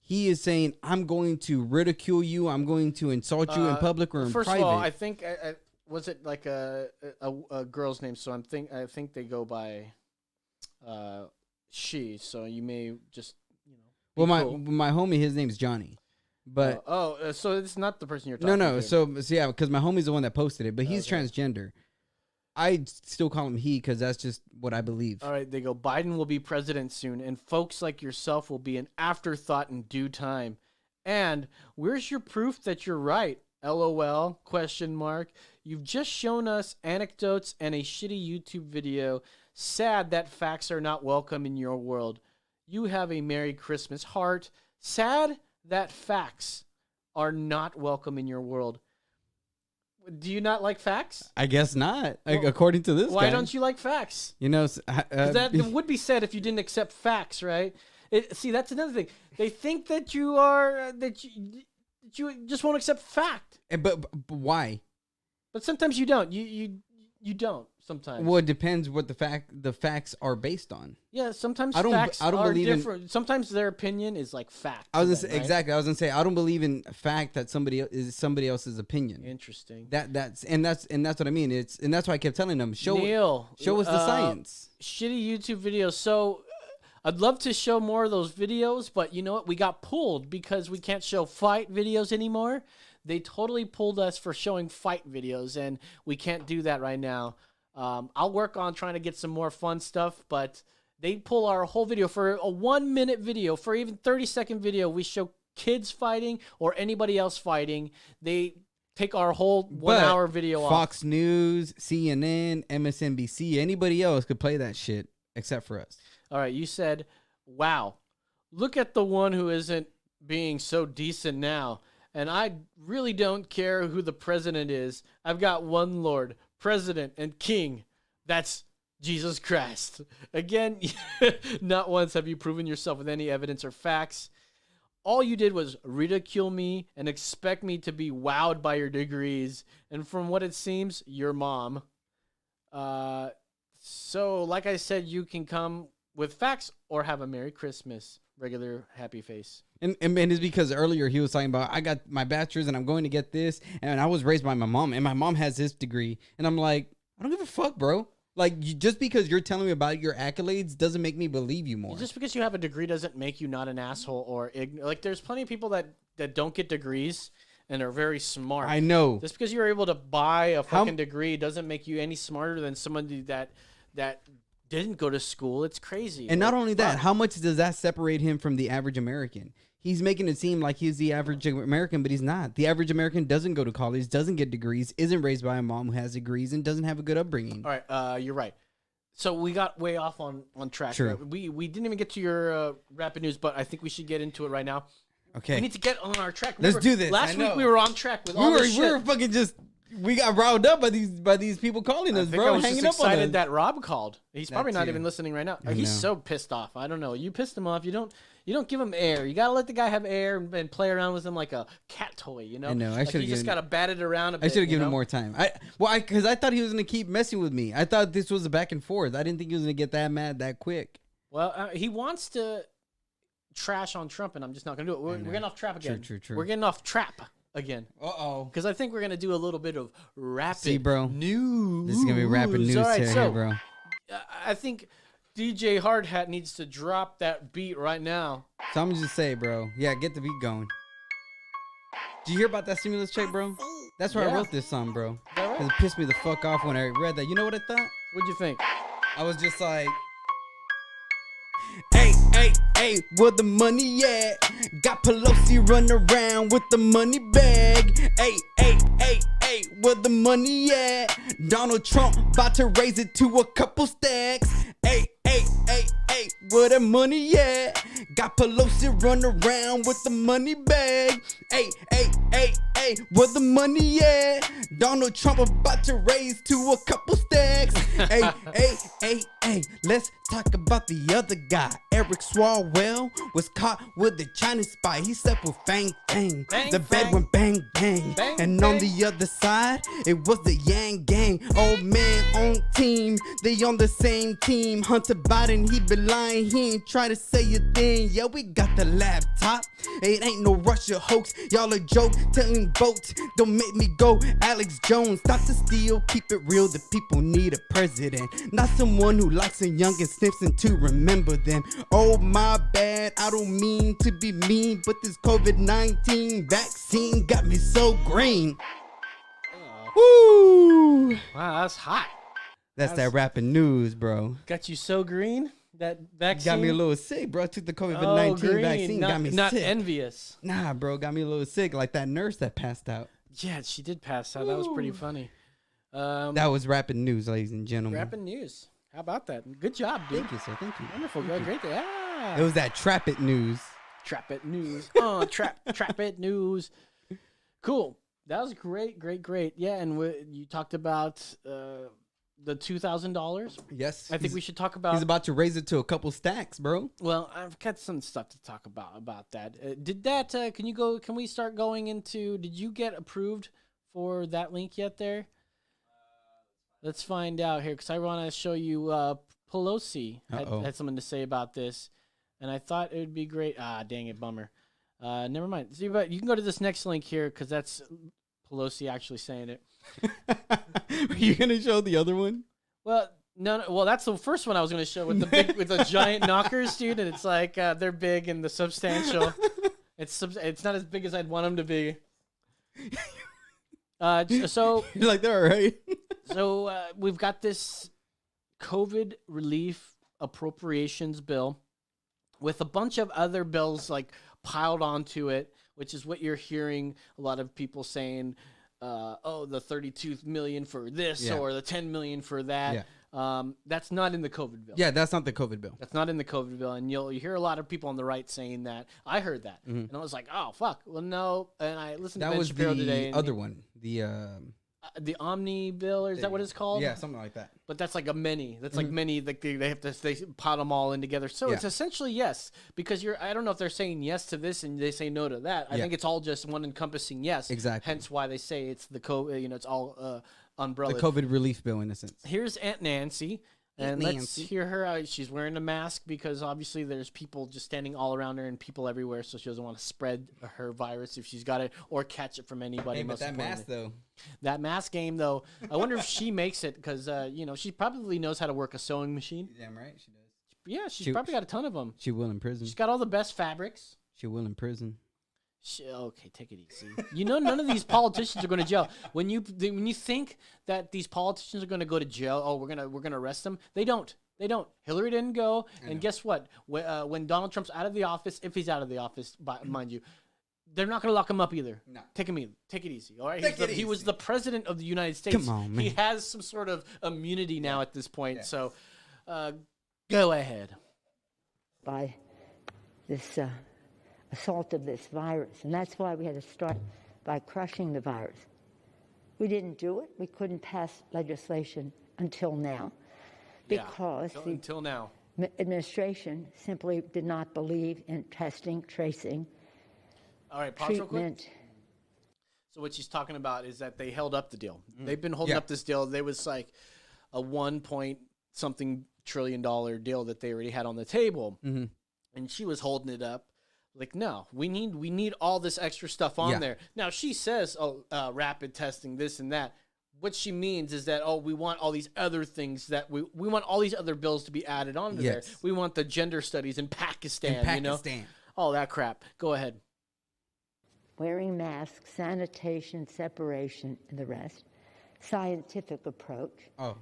He is saying, I'm going to ridicule you. I'm going to insult you in public or in private. First of all, I think was it like a girl's name? So I think they go by she. So you may just Well, my homie, his name's Johnny, but so it's not the person you're talking to. no. So yeah, because my homie's the one that posted it, but he's transgender. I still call him he because that's just what I believe. All right, they go, Biden will be president soon, and folks like yourself will be an afterthought in due time. And where's your proof that you're right? LOL, ? You've just shown us anecdotes and a shitty YouTube video. Sad that facts are not welcome in your world. You have a Merry Christmas heart. Sad that facts are not welcome in your world. Do you not like facts? I guess not, according to this Why guy. don't you like facts? That would be said if you didn't accept facts, right? See, that's another thing. They think that you are that you just won't accept fact. But why? But sometimes you don't. You don't. Sometimes. Well, it depends what the facts are based on. Yeah, sometimes I don't are believe different. Sometimes their opinion is like fact. I was exactly. I was gonna say I don't believe in fact that somebody else's opinion. Interesting. That's what I mean. And that's why I kept telling them show us the science. Shitty YouTube videos. So I'd love to show more of those videos, but you know what? We got pulled because we can't show fight videos anymore. They totally pulled us for showing fight videos, and we can't do that right now. I'll work on trying to get some more fun stuff, but they pull our whole video for a 1-minute video, for even 30-second video. We show kids fighting or anybody else fighting. They take our whole 1 hour video off. Fox News, CNN, MSNBC, anybody else could play that shit except for us. All right, you said, wow, look at the one who isn't being so decent now. And I really don't care who the president is. I've got one Lord, President, and King. That's Jesus Christ. Again, not once have you proven yourself with any evidence or facts. all you did was ridicule me and expect me to be wowed by your degrees. And from what it seems, your mom. So, like I said, you can come with facts or have a Merry Christmas. Regular happy face. And it's because earlier he was talking about, I got my bachelor's and I'm going to get this. And I was raised by my mom and my mom has this degree. And I'm like, I don't give a fuck, bro. Like, just because you're telling me about your accolades doesn't make me believe you more. Just because you have a degree doesn't make you not an asshole or ignorant. Like, there's plenty of people that don't get degrees and are very smart. I know. Just because you're able to buy a fucking degree doesn't make you any smarter than somebody that didn't go to school. It's crazy. And not only that, how much does that separate him from the average American? He's making it seem like he's the average American, but he's not. The average American doesn't go to college, doesn't get degrees, isn't raised by a mom who has degrees, and doesn't have a good upbringing. All right, you're right. So we got way off on track. True. Right? We didn't even get to your rapid news, but I think we should get into it right now. Okay. We need to get on our track. Let's do this. Last I know. week we were on track with all this shit. We were fucking just, we got riled up by these people calling us, I think bro. I was hanging just up on us. excited that Rob called. He's probably not too. even listening right now. I He's know. so pissed off. I don't know. You pissed him off. You don't give him air. You gotta let the guy have air and play around with him like a cat toy. You know. I know. I Like, should've you just given- gotta bat it around a bit. I should have you given know? him more time. Because I thought he was gonna keep messing with me. I thought this was a back and forth. I didn't think he was gonna get that mad that quick. Well, he wants to trash on Trump, and I'm just not gonna do it. We're getting off trap again. True. We're getting off trap again. Uh-oh. Because I think we're gonna do a little bit of rapid See, bro. news. This is gonna be rapid news All right, here, so bro. I think DJ Hardhat needs to drop that beat right now. So I'm gonna just say, bro. Yeah, get the beat going. Did you hear about that stimulus check, bro? That's why I Yeah. wrote this song, bro. Is that right? Because it pissed me the fuck off when I read that. You know what I thought? What'd you think? I was just like, hey, where the money at? Got Pelosi running around with the money bag. Hey, where the money at? Donald Trump about to raise it to a couple stacks. Hey, where the money at? Got Pelosi running around with the money bag. Hey, where the money at? Donald Trump about to raise to a couple stacks. Hey, let's talk about the other guy. Eric Swalwell was caught with a Chinese spy. He slept with Fang Fang. Bang, The bed bang. went bang bang. Bang, And on bang. the other side, it was the Yang Gang. Old man on team, they on the same team. Hunter Biden, he been lying, he ain't try to say a thing. Yeah, we got the laptop. It ain't no Russia hoax. Y'all a joke, telling boats. Don't make me go Alex Jones. Stop the steal, keep it real. The people need a president, not someone who likes a young and sniffs and to remember them. Oh my bad, I don't mean to be mean, but this COVID-19 vaccine got me so green. Woo! Wow, that's hot. That's that rapping news, bro. Got you so green. That vaccine Got me a little sick, bro. I took the COVID-19 green. vaccine, Not, got me not sick. envious. Nah, bro, got me a little sick, like that nurse that passed out. Yeah, she did pass out. That was pretty funny. That was rapping news, ladies and gentlemen. Rapping news. How about that? Good job, dude. Thank you, sir. Thank you. Wonderful. Great. Ah. It was that trap it news. Trap it news. Trap it news. Cool. That was great. Yeah, and you talked about the $2,000. Yes. I think we should talk about. He's about to raise it to a couple stacks, bro. Well, I've got some stuff to talk about that. Did that? Can we start going into? Did you get approved for that link yet? There. Let's find out here because I want to show you. Pelosi had something to say about this, and I thought it would be great. Ah, dang it, bummer. Never mind. See, but you can go to this next link here because that's Pelosi actually saying it. Are you gonna show the other one? Well, no. Well, that's the first one I was going to show with the big, with the giant knockers, dude. And it's like they're big and the substantial. It's not as big as I'd want them to be. So You're like, they're all right. So we've got this COVID relief appropriations bill with a bunch of other bills like piled onto it, which is what you're hearing a lot of people saying. The 32 million for this or the 10 million for that. Yeah. That's not in the COVID bill. Yeah, that's not the COVID bill. That's not in the COVID bill. And you hear a lot of people on the right saying that. I heard that. And I was like, oh, fuck. Well, no. And I listened to That Ben was Shapiro the today. And other one. The the Omni bill, or is that what it's called? Yeah, something like that. But that's like a many. That's like many. Like they have to they pot them all in together. So it's essentially yes, because I don't know if they're saying yes to this and they say no to that. I think it's all just one encompassing yes. Exactly. Hence why they say it's the it's all umbrella. The COVID relief bill, in a sense. Here's Aunt Nancy. And Aunt let's Nancy. hear her. She's wearing a mask because obviously there's people just standing all around her and people everywhere, so she doesn't want to spread her virus if she's got it or catch it from anybody. Hey, but most that mask importantly. though. That mask game, though, I wonder if she makes it because, she probably knows how to work a sewing machine. Damn right, she does. Yeah, she's probably got a ton of them. She will in prison. She's got all the best fabrics. She will in prison. Okay, take it easy. None of these politicians are going to jail. When you think that these politicians are going to go to jail, oh, we're gonna arrest them. They don't. They don't. Hillary didn't go, and guess what? When Donald Trump's out of the office, if he's out of the office, mind you, they're not going to lock him up either. No. Take it easy, all right? He was the president of the United States. Come on, man. He has some sort of immunity now at this point, so go ahead. By this assault of this virus, and that's why we had to start by crushing the virus. We didn't do it. We couldn't pass legislation until now. Because until now, administration simply did not believe in testing, tracing, all right, pause real quick. treatment. So what she's talking about is that they held up the deal. They've been holding up this deal. There was like a 1 point something trillion dollar deal that they already had on the table, and she was holding it up. Like, no, we need all this extra stuff on there. Now she says, rapid testing, this and that. What she means is that, we want all these other things that we want all these other bills to be added onto there. We want the gender studies in Pakistan, all that crap. Go ahead. Wearing masks, sanitation, separation, and the rest. Scientific approach. Oh.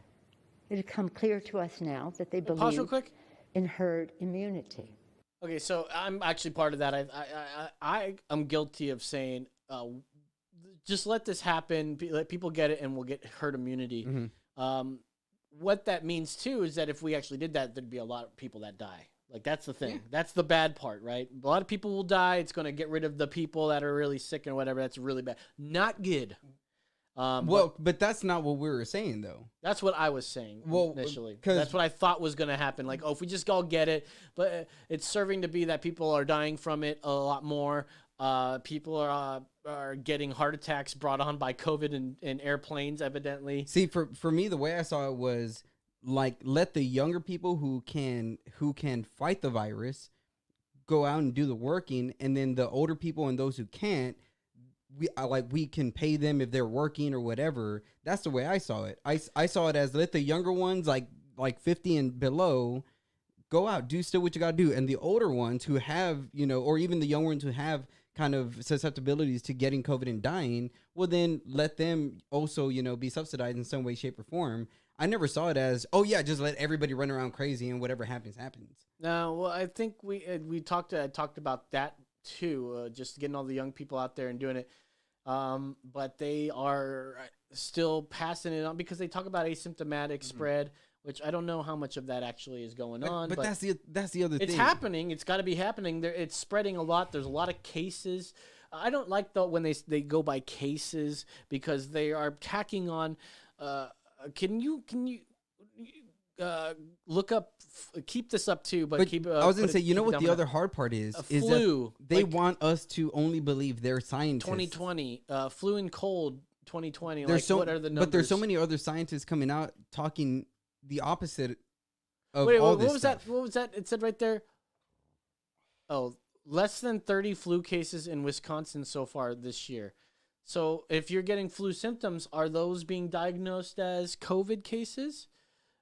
It had come clear to us now that they Pause believe real quick. in herd immunity. Okay, so I'm actually part of that. I am guilty of saying, just let this happen. Let people get it, and we'll get herd immunity. What that means too is that if we actually did that, there'd be a lot of people that die. Like that's the thing. That's the bad part, right? A lot of people will die. It's going to get rid of the people that are really sick and whatever. That's really bad. Not good. But that's not what we were saying though. That's what I was saying initially. 'cause- That's what I thought was going to happen. Like, if we just all get it, but it's serving to be that people are dying from it a lot more. People are getting heart attacks brought on by COVID in airplanes, evidently. See, for me, the way I saw it was like, let the younger people who can fight the virus go out and do the working, and then the older people and those who can't, we can pay them if they're working or whatever. That's the way I saw it. I saw it as, let the younger ones like 50 and below go out, do still what you gotta do, and the older ones who have, or even the young ones who have kind of susceptibilities to getting COVID and dying, well then let them also, be subsidized in some way, shape, or form. I never saw it as, just let everybody run around crazy and whatever happens. No, well, I think we talked about that too, just getting all the young people out there and doing it. But they are still passing it on because they talk about asymptomatic spread, which I don't know how much of that actually is going on. But that's the other thing. It's happening. It's got to be happening. It's spreading a lot. There's a lot of cases. I don't like when they go by cases because they are tacking on. Can you look up? Keep this up too, but keep. I was gonna say, what the other hard part is? Is flu. That they want us to only believe their scientists. 2020, flu and cold. 2020. What are the numbers? But there's so many other scientists coming out talking the opposite of Wait, all what this was stuff. that? What was that? It said right there. Oh, less than 30 flu cases in Wisconsin so far this year. So if you're getting flu symptoms, are those being diagnosed as COVID cases?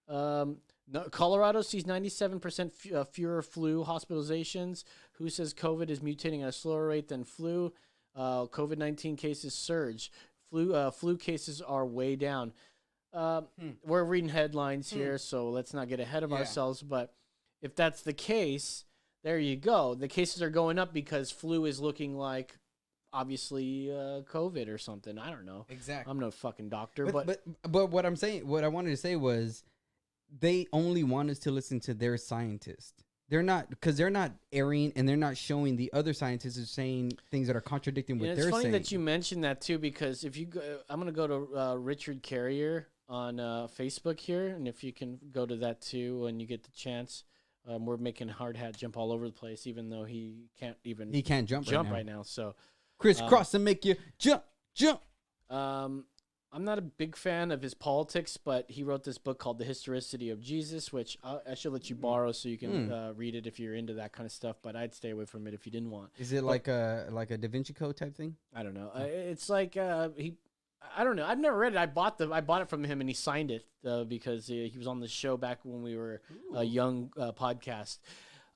No, Colorado sees 97% fewer flu hospitalizations. WHO says COVID is mutating at a slower rate than flu. COVID-19 cases surge. Flu cases are way down. We're reading headlines here, so let's not get ahead of ourselves. But if that's the case, there you go. The cases are going up because flu is looking like, obviously, COVID or something. I don't know. Exactly. I'm no fucking doctor, but what I'm saying, what I wanted to say was, they only want us to listen to their scientists. They're not, because they're not airing and they're not showing the other scientists who are saying things that are contradicting what And they're it's funny saying. that you mentioned that too, because if you go, I'm gonna go to Richard Carrier on Facebook here, and if you can go to that too when you get the chance. We're making Hard Hat jump all over the place, even though he can't jump right now. So crisscross and make you jump. I'm not a big fan of his politics, but he wrote this book called The Historicity of Jesus, which I should let you borrow so you can read it if you're into that kind of stuff. But I'd stay away from it if you didn't want. Is it like a Da Vinci Code type thing? I don't know. It's like I don't know. I've never read it. I bought it from him, and he signed it because he was on the show back when we were a young podcast.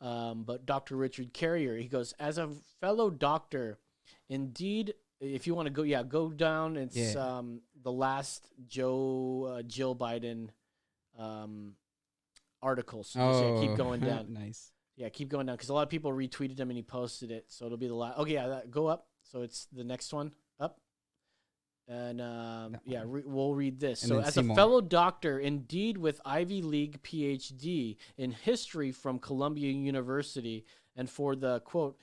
But Dr. Richard Carrier, he goes, as a fellow doctor, indeed, if you want to go down. It's the last Jill Biden article. So keep going down. Nice. Yeah, keep going down because a lot of people retweeted him and he posted it. So it'll be the last. Okay, yeah, go up. So it's the next one up. And we'll read this. And so, then as Seymour. a fellow doctor, indeed with Ivy League PhD in history from Columbia University, and for the quote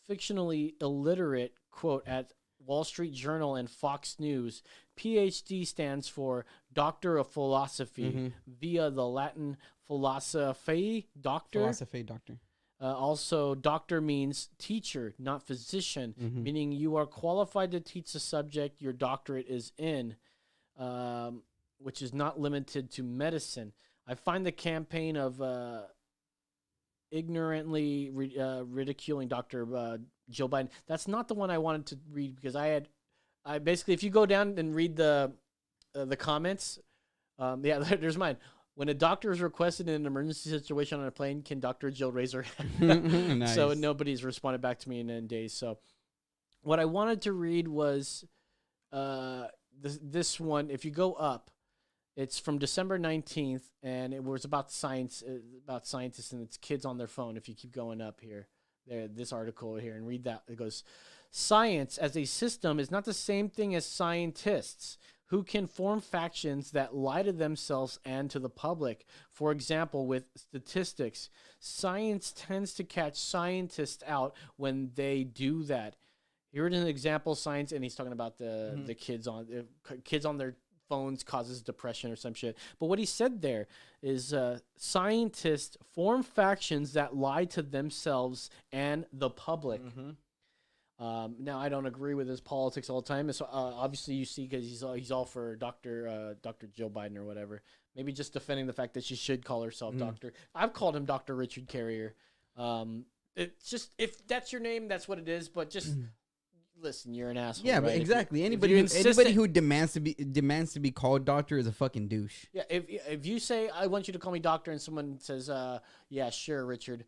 fictionally illiterate quote at Wall Street Journal and Fox News, PhD stands for Doctor of Philosophy via the Latin philosophiae, doctor. Philosophy doctor. Also, doctor means teacher, not physician, meaning you are qualified to teach the subject your doctorate is in, which is not limited to medicine. I find the campaign of ignorantly ridiculing Dr. Joe Biden, that's not the one I wanted to read because I basically, if you go down and read the comments, there's mine. When a doctor is requested in an emergency situation on a plane, can Dr. Jill raise her hand? Nice. So nobody's responded back to me in 10 days. So what I wanted to read was this one. If you go up, it's from December 19th, and it was about science, about scientists and its kids on their phone. If you keep going up here, this article here, and read that. It goes, science as a system is not the same thing as scientists, who can form factions that lie to themselves and to the public. For example, with statistics, science tends to catch scientists out when they do that. Here is an example, science, and he's talking about the kids on their phones causes depression or some shit. But what he said there is scientists form factions that lie to themselves and the public. Now, I don't agree with his politics all the time. So obviously, you see, because he's all for Dr. Jill Biden or whatever. Maybe just defending the fact that she should call herself doctor. I've called him Dr. Richard Carrier. It's just, if that's your name, that's what it is. But just listen, you're an asshole. Yeah, right? but exactly. If Anybody who demands to be called doctor is a fucking douche. Yeah, if you say I want you to call me doctor, and someone says, yeah, sure, Richard.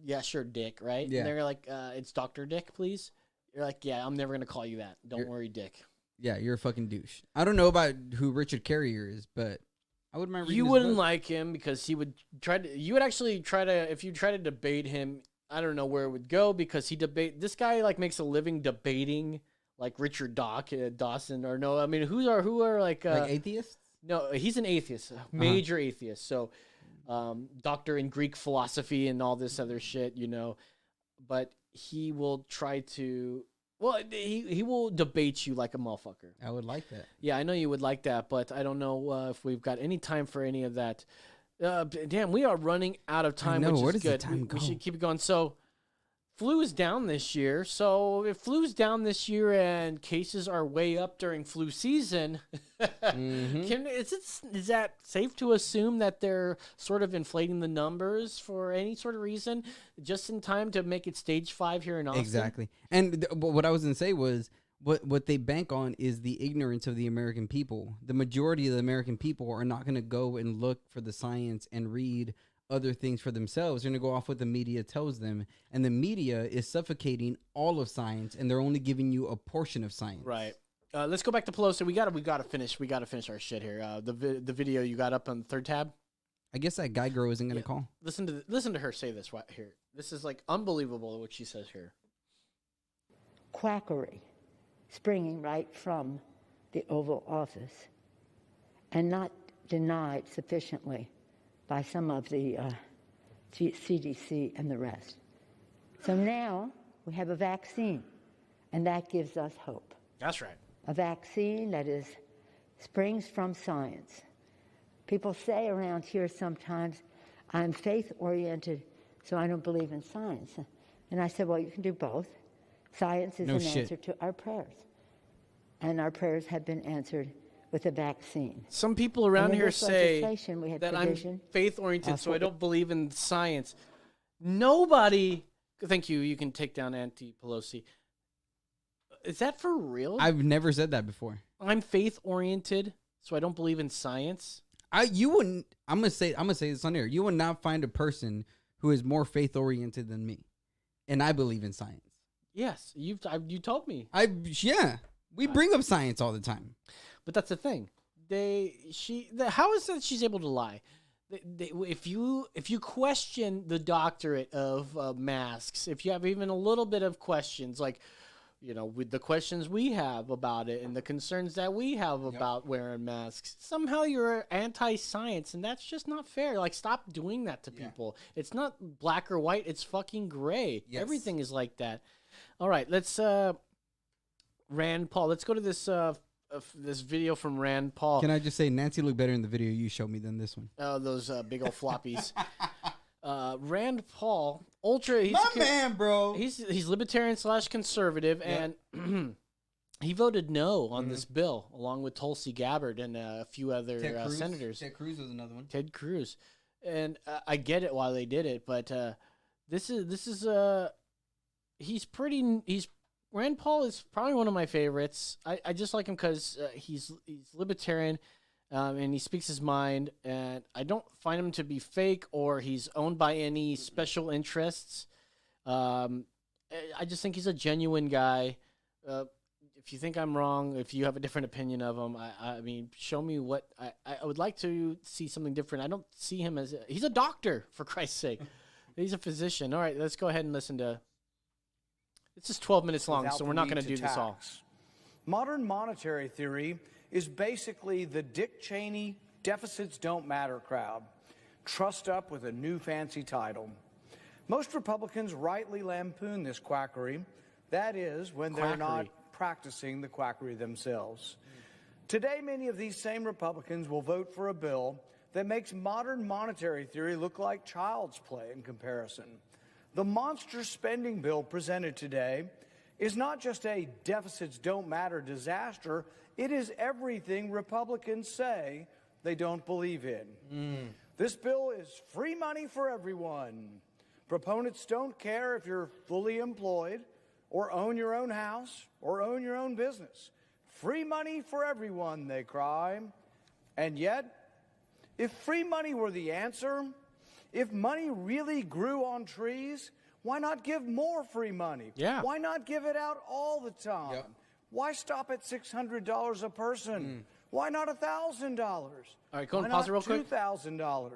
Yeah, sure, Dick, right? Yeah. And they're like, it's Dr. Dick, please. You're like, yeah, I'm never going to call you that. Don't worry, Dick. Yeah, you're a fucking douche. I don't know about who Richard Carrier is, but I wouldn't mind reading You his wouldn't book. like him because he would you would actually try to, if you try to debate him, I don't know where it would go because this guy like makes a living debating like Richard Dawson or no, I mean, who are like atheists? No, he's an atheist, major atheist. So, doctor in Greek philosophy and all this other shit, but he will try to, he will debate you like a motherfucker. I would like that. Yeah, I know you would like that, but I don't know if we've got any time for any of that. Damn, we are running out of time, which where is does the good. time We go? should keep it going. So, flu is down this year. So, if flu's down this year and cases are way up during flu season, is that safe to assume that they're sort of inflating the numbers for any sort of reason, just in time to make it stage 5 here in Austin? Exactly. And what I was going to say was, what they bank on is the ignorance of the American people. The majority of the American people are not going to go and look for the science and read other things for themselves. They're going to go off what the media tells them. And the media is suffocating all of science, and they're only giving you a portion of science. Right. Let's go back to Pelosi. We gotta finish our shit here. The video you got up on the third tab. I guess that guy girl isn't going to call. Listen to her say this right here. This is like unbelievable what she says here. Quackery springing right from the Oval Office and not denied sufficiently by some of the CDC, and the rest. So now we have a vaccine, and that gives us hope. That's right. A vaccine that springs from science. People say around here sometimes, I'm faith-oriented, so I don't believe in science. And I said, well, you can do both. Science is answer to our prayers. And our prayers have been answered with a vaccine. Some people around here say we had that I'm provision, faith-oriented, so I don't believe in science. Nobody... Thank you. You can take down Auntie Pelosi. Is that for real? I've never said that before. I'm faith-oriented, so I don't believe in science. You wouldn't. I'm gonna say this on air. You will not find a person who is more faith-oriented than me, and I believe in science. Yes, you told me. We bring up science all the time. But that's the thing. How is it she's able to lie? If you question the doctorate of masks, if you have even a little bit of questions, like, you know, with the questions we have about it and the concerns that we have about wearing masks, somehow you're anti-science, and that's just not fair. Like, stop doing that to people. It's not black or white. It's fucking gray. Yes. Everything is like that. All right, let's Rand Paul. Let's go to this this video from Rand Paul. Can I just say Nancy looked better in the video you showed me than this one? Oh, those big old floppies. Rand Paul, he's My man, bro. He's libertarian / conservative, and he voted no on this bill, along with Tulsi Gabbard and a few other senators. Ted Cruz was another one. Ted Cruz, and I get it why they did it, but Rand Paul is probably one of my favorites. I just like him because he's libertarian. And he speaks his mind, and I don't find him to be fake or he's owned by any special interests. I just think he's a genuine guy. If you think I'm wrong, if you have a different opinion of him, I mean, show me what I would like to see something different. I don't see him as he's a doctor, for Christ's sake. He's a physician. All right, let's go ahead and listen to. It's just 12 minutes long, so we're not going to do this all. Modern monetary theory is basically the Dick Cheney deficits don't matter crowd, trussed up with a new fancy title. Most Republicans rightly lampoon this quackery. That is, when they're not practicing the quackery themselves. Today, many of these same Republicans will vote for a bill that makes modern monetary theory look like child's play in comparison. The monster spending bill presented today is not just a deficits don't matter disaster. It is everything Republicans say they don't believe in. This bill is free money for everyone. Proponents don't care if you're fully employed or own your own house or own your own business. Free money for everyone, they cry. And yet, if free money were the answer, if money really grew on trees, why not give more free money? Yeah. Why not give it out all the time? Yep. Why stop at $600 a person? Why not $1,000? All right, go and pause it real quick. $2,000.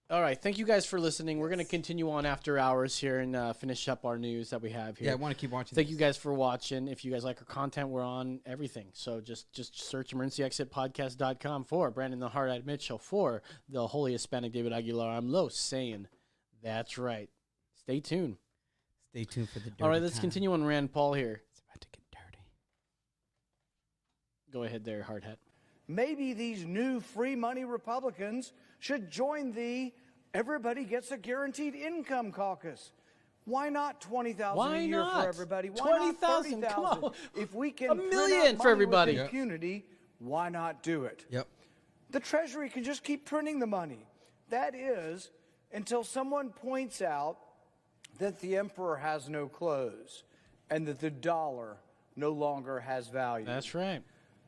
All right, thank you guys for listening. We're going to continue on after hours here and finish up our news that we have here. Yeah, I want to keep watching. Thank you guys for watching. If you guys like our content, we're on everything. So just search emergencyexitpodcast.com for Brandon the Hard-Eyed Mitchell, for the Holy Hispanic David Aguilar. I'm Los saying that's right. Stay tuned. Stay tuned for the dirty All right, let's time. continue on Rand Paul here. It's about to get dirty. Go ahead there, Hard Hat. Maybe these new free money Republicans should join the Everybody Gets a Guaranteed Income caucus. Why not $20,000 a year for everybody? Why not $30,000? If we can $1 million for everybody. With impunity, why not do it? Yep. The Treasury can just keep printing the money. That is, until someone points out that the emperor has no clothes and that the dollar no longer has value. That's right.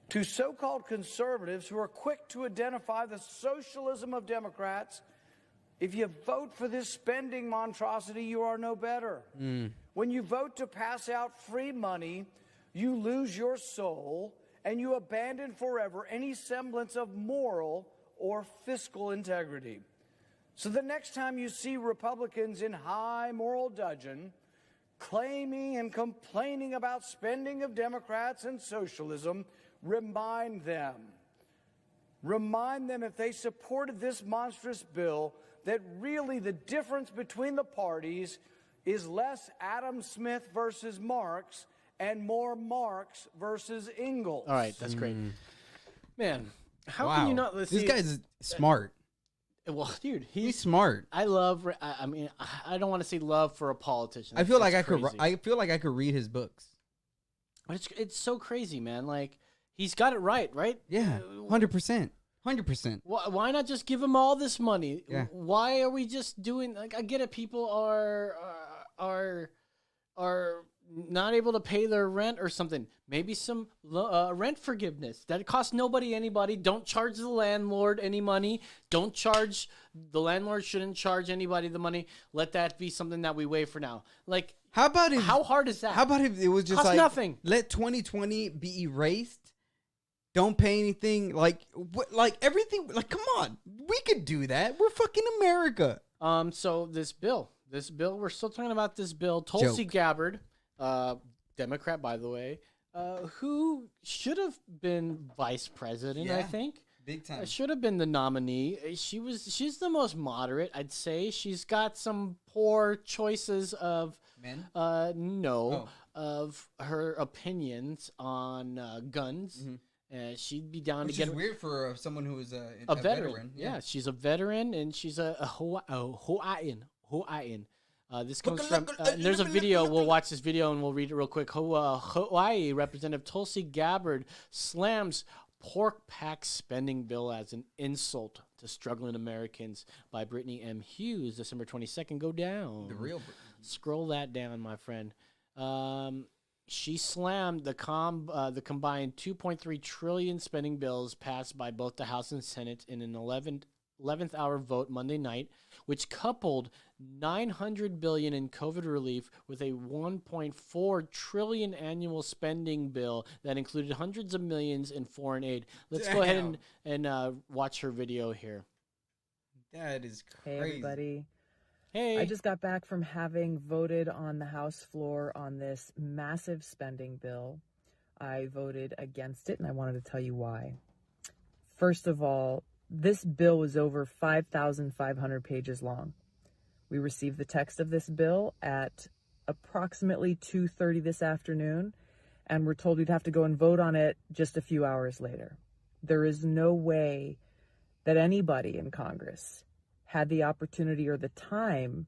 To so-called conservatives who are quick to identify the socialism of Democrats, if you vote for this spending monstrosity, you are no better. When you vote to pass out free money, you lose your soul and you abandon forever any semblance of moral or fiscal integrity. So the next time you see Republicans in high moral dudgeon claiming and complaining about spending of Democrats and socialism, remind them if they supported this monstrous bill, that really the difference between the parties is less Adam Smith versus Marx and more Marx versus Engels. All right, that's great. Man, how wow. can you not This guy's smart. Well, dude, He's smart. I love. I mean, I don't want to say love for a politician. I feel like That's I could. crazy. I feel like I could read his books. But it's so crazy, man. Like he's got it right? Yeah, 100%. 100%. Why not just give him all this money? Yeah. Why are we just doing? Like, I get it. People are not able to pay their rent or something. Maybe some rent forgiveness that costs anybody. Don't charge the landlord any money. Don't charge the landlord. Shouldn't charge anybody the money. Let that be something that we waive for now. Like, how about if? How hard is that? How about if it was just Costs like nothing. Let 2020 be erased. Don't pay anything. Like everything. Like, come on, we could do that. We're fucking America. So this bill, we're still talking about this bill. Tulsi Gabbard, Democrat, by the way, who should have been vice president, I think. Big time. Should have been the nominee. She's the most moderate, I'd say. She's got some poor choices of men. Of her opinions on guns. She'd be down Which to get is weird for someone who is a veteran. Yeah, she's a veteran, and she's a Hawaiian. This comes from. There's a video. We'll watch this video and we'll read it real quick. Hawaii Representative Tulsi Gabbard slams pork pack spending bill as an insult to struggling Americans by Brittany M. Hughes, December 22nd. Go down. The real Brittany. Scroll that down, my friend. She slammed the combined 2.3 trillion spending bills passed by both the House and Senate in an 11th hour vote Monday night, which coupled $900 billion in COVID relief with a $1.4 trillion annual spending bill that included hundreds of millions in foreign aid. Let's go ahead and watch her video here. That is crazy. Hey, everybody. Hey. I just got back from having voted on the House floor on this massive spending bill. I voted against it, and I wanted to tell you why. First of all, this bill was over 5,500 pages long. We received the text of this bill at approximately 2:30 this afternoon, and we're told we'd have to go and vote on it just a few hours later. There is no way that anybody in Congress had the opportunity or the time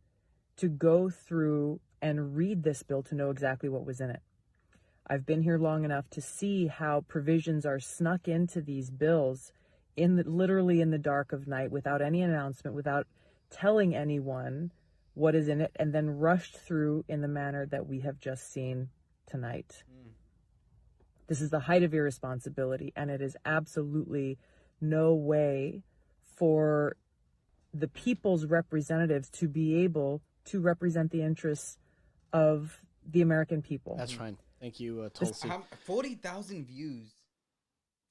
to go through and read this bill to know exactly what was in it. I've been here long enough to see how provisions are snuck into these bills literally in the dark of night without any announcement, without telling anyone what is in it, and then rushed through in the manner that we have just seen tonight. This is the height of irresponsibility, and it is absolutely no way for the people's representatives to be able to represent the interests of the American people. That's fine. Thank you, Tulsi. 40,000 views.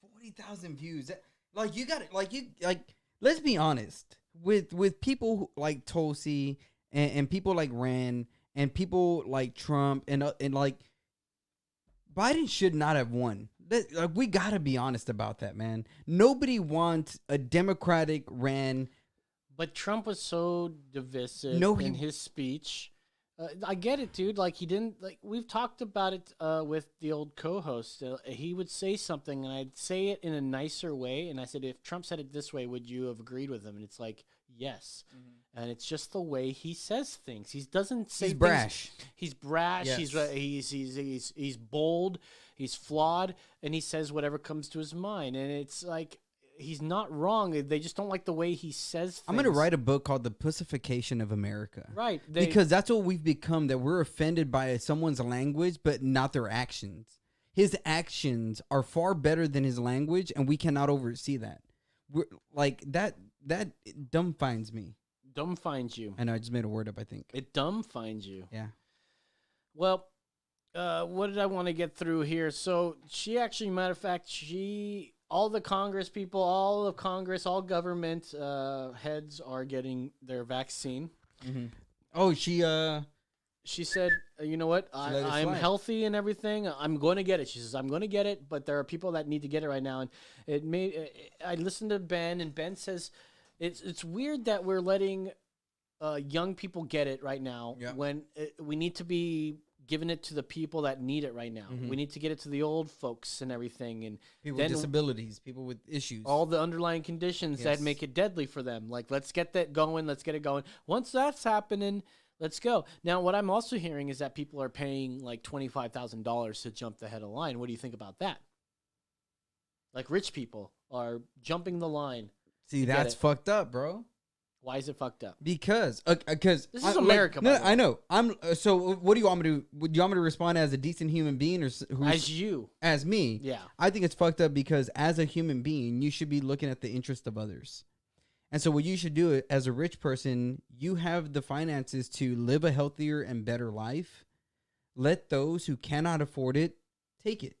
40,000 views. You got it. Let's be honest. With people like Tulsi and people like Rand and people like Trump and Biden should not have won. We got to be honest about that, man. Nobody wants a Democratic Rand. But Trump was so divisive in his speech. I get it, dude. He didn't we've talked about it with the old co-host. He would say something, and I'd say it in a nicer way. And I said, if Trump said it this way, would you have agreed with him? And it's like, yes. Mm-hmm. And it's just the way he says things. He doesn't say. He's brash. He's brash. Yes. He's bold. He's flawed, and he says whatever comes to his mind. And it's like, he's not wrong. They just don't like the way he says things. I'm going to write a book called The Pussification of America. Right. Because that's what we've become, that we're offended by someone's language, but not their actions. His actions are far better than his language, and we cannot oversee that. We're, that dumbfinds me. Dumbfinds you. I know, I just made a word up, I think. It dumbfinds you. Yeah. Well, what did I want to get through here? So she actually, matter of fact, all the Congress people, all of Congress, all government heads are getting their vaccine. Mm-hmm. Oh, she said, you know what? I'm healthy and everything. I'm going to get it. She says, I'm going to get it, but there are people that need to get it right now. And I listened to Ben, and Ben says It's weird that we're letting young people get it right now when we need to be giving it to the people that need it right now. We need to get it to the old folks and everything, and People with disabilities, people with issues. all the underlying conditions that make it deadly for them. Like, let's get that going. Let's get it going. Once that's happening, let's go. Now, what I'm also hearing is that people are paying like $25,000 to jump the head of line. What do you think about that? Like, rich people are jumping the line. See, that's fucked up, bro. Why is it fucked up? Because this is America. No, I know. So what do you want me to? Would you want me to respond as a decent human being, or as you? As me? Yeah. I think it's fucked up because as a human being, you should be looking at the interest of others. And so what you should do as a rich person, you have the finances to live a healthier and better life. Let those who cannot afford it take it.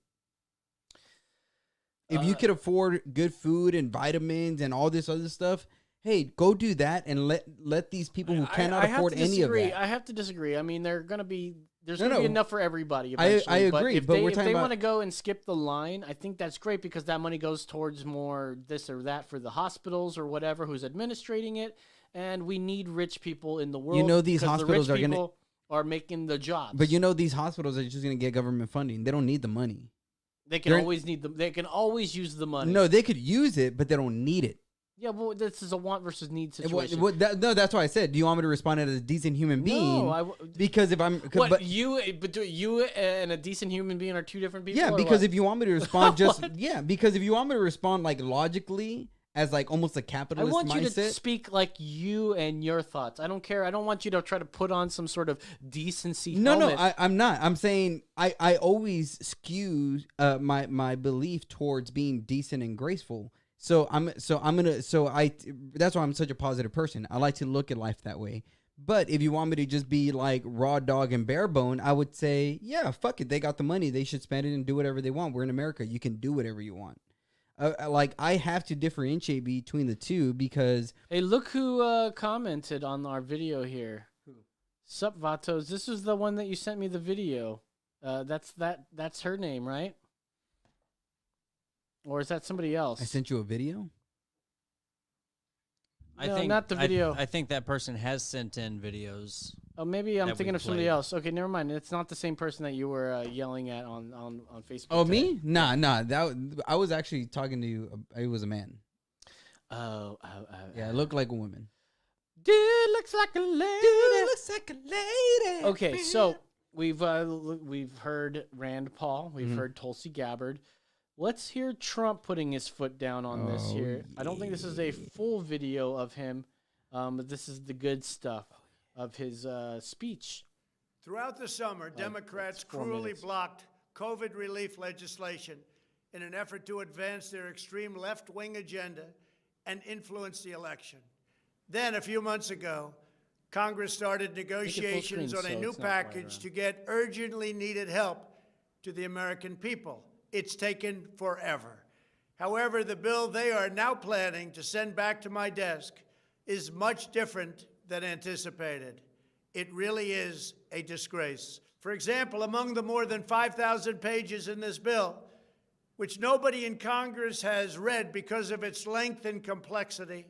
If you could afford good food and vitamins and all this other stuff, hey, go do that and let these people who cannot afford any of that. I have to disagree. I mean, there's going to be enough for everybody eventually. I agree, but we're if talking they about want to go and skip the line, I think that's great because that money goes towards more this or that for the hospitals or whatever who's administrating it. And we need rich people in the world. You know, these because hospitals the rich are gonna people are making the jobs. But you know, these hospitals are just going to get government funding. They don't need the money. They can always need them. They can always use the money. No, they could use it, but they don't need it. Yeah, well, this is a want versus need situation. No, that's why I said. Do you want me to respond as a decent human being? No, because if I'm, you and a decent human being are two different people. Yeah, because if you want me to respond, because if you want me to respond like logically as like almost a capitalist mindset. I want you to speak like you and your thoughts. I don't care. I don't want you to try to put on some sort of decency. No, I'm not. I'm saying I always skew my belief towards being decent and graceful. That's why I'm such a positive person. I like to look at life that way. But if you want me to just be like raw dog and bare bone, I would say, yeah, fuck it. They got the money. They should spend it and do whatever they want. We're in America. You can do whatever you want. Like, I have to differentiate between the two because... Hey, look who commented on our video here. Who? Sup, Vatos. This was the one that you sent me the video. That's her name, right? Or is that somebody else? I sent you a video? No, not the video. I think that person has sent in videos. Oh, maybe I'm thinking of somebody else. Okay, never mind. It's not the same person that you were yelling at on Facebook. Oh, today. Me? Nah. I was actually talking to you. It was a man. Yeah, it looked like a woman. Dude looks like a lady. Okay, so we've heard Rand Paul. We've heard Tulsi Gabbard. Let's hear Trump putting his foot down on this here. Yeah. I don't think this is a full video of him, but this is the good stuff of his speech. Throughout the summer, Democrats cruelly blocked COVID relief legislation in an effort to advance their extreme left-wing agenda and influence the election. Then, a few months ago, Congress started negotiations on a new package to get urgently needed help to the American people. It's taken forever. However, the bill they are now planning to send back to my desk is much different than anticipated. It really is a disgrace. For example, among the more than 5,000 pages in this bill, which nobody in Congress has read because of its length and complexity,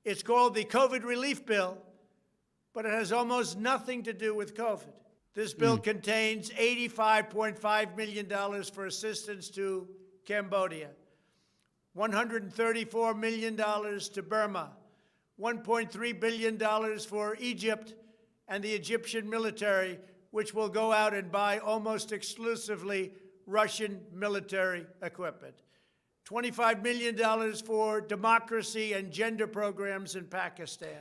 it's called the COVID Relief Bill, but it has almost nothing to do with COVID. This bill contains $85.5 million for assistance to Cambodia, $134 million to Burma, $1.3 billion for Egypt and the Egyptian military, which will go out and buy almost exclusively Russian military equipment, $25 million for democracy and gender programs in Pakistan,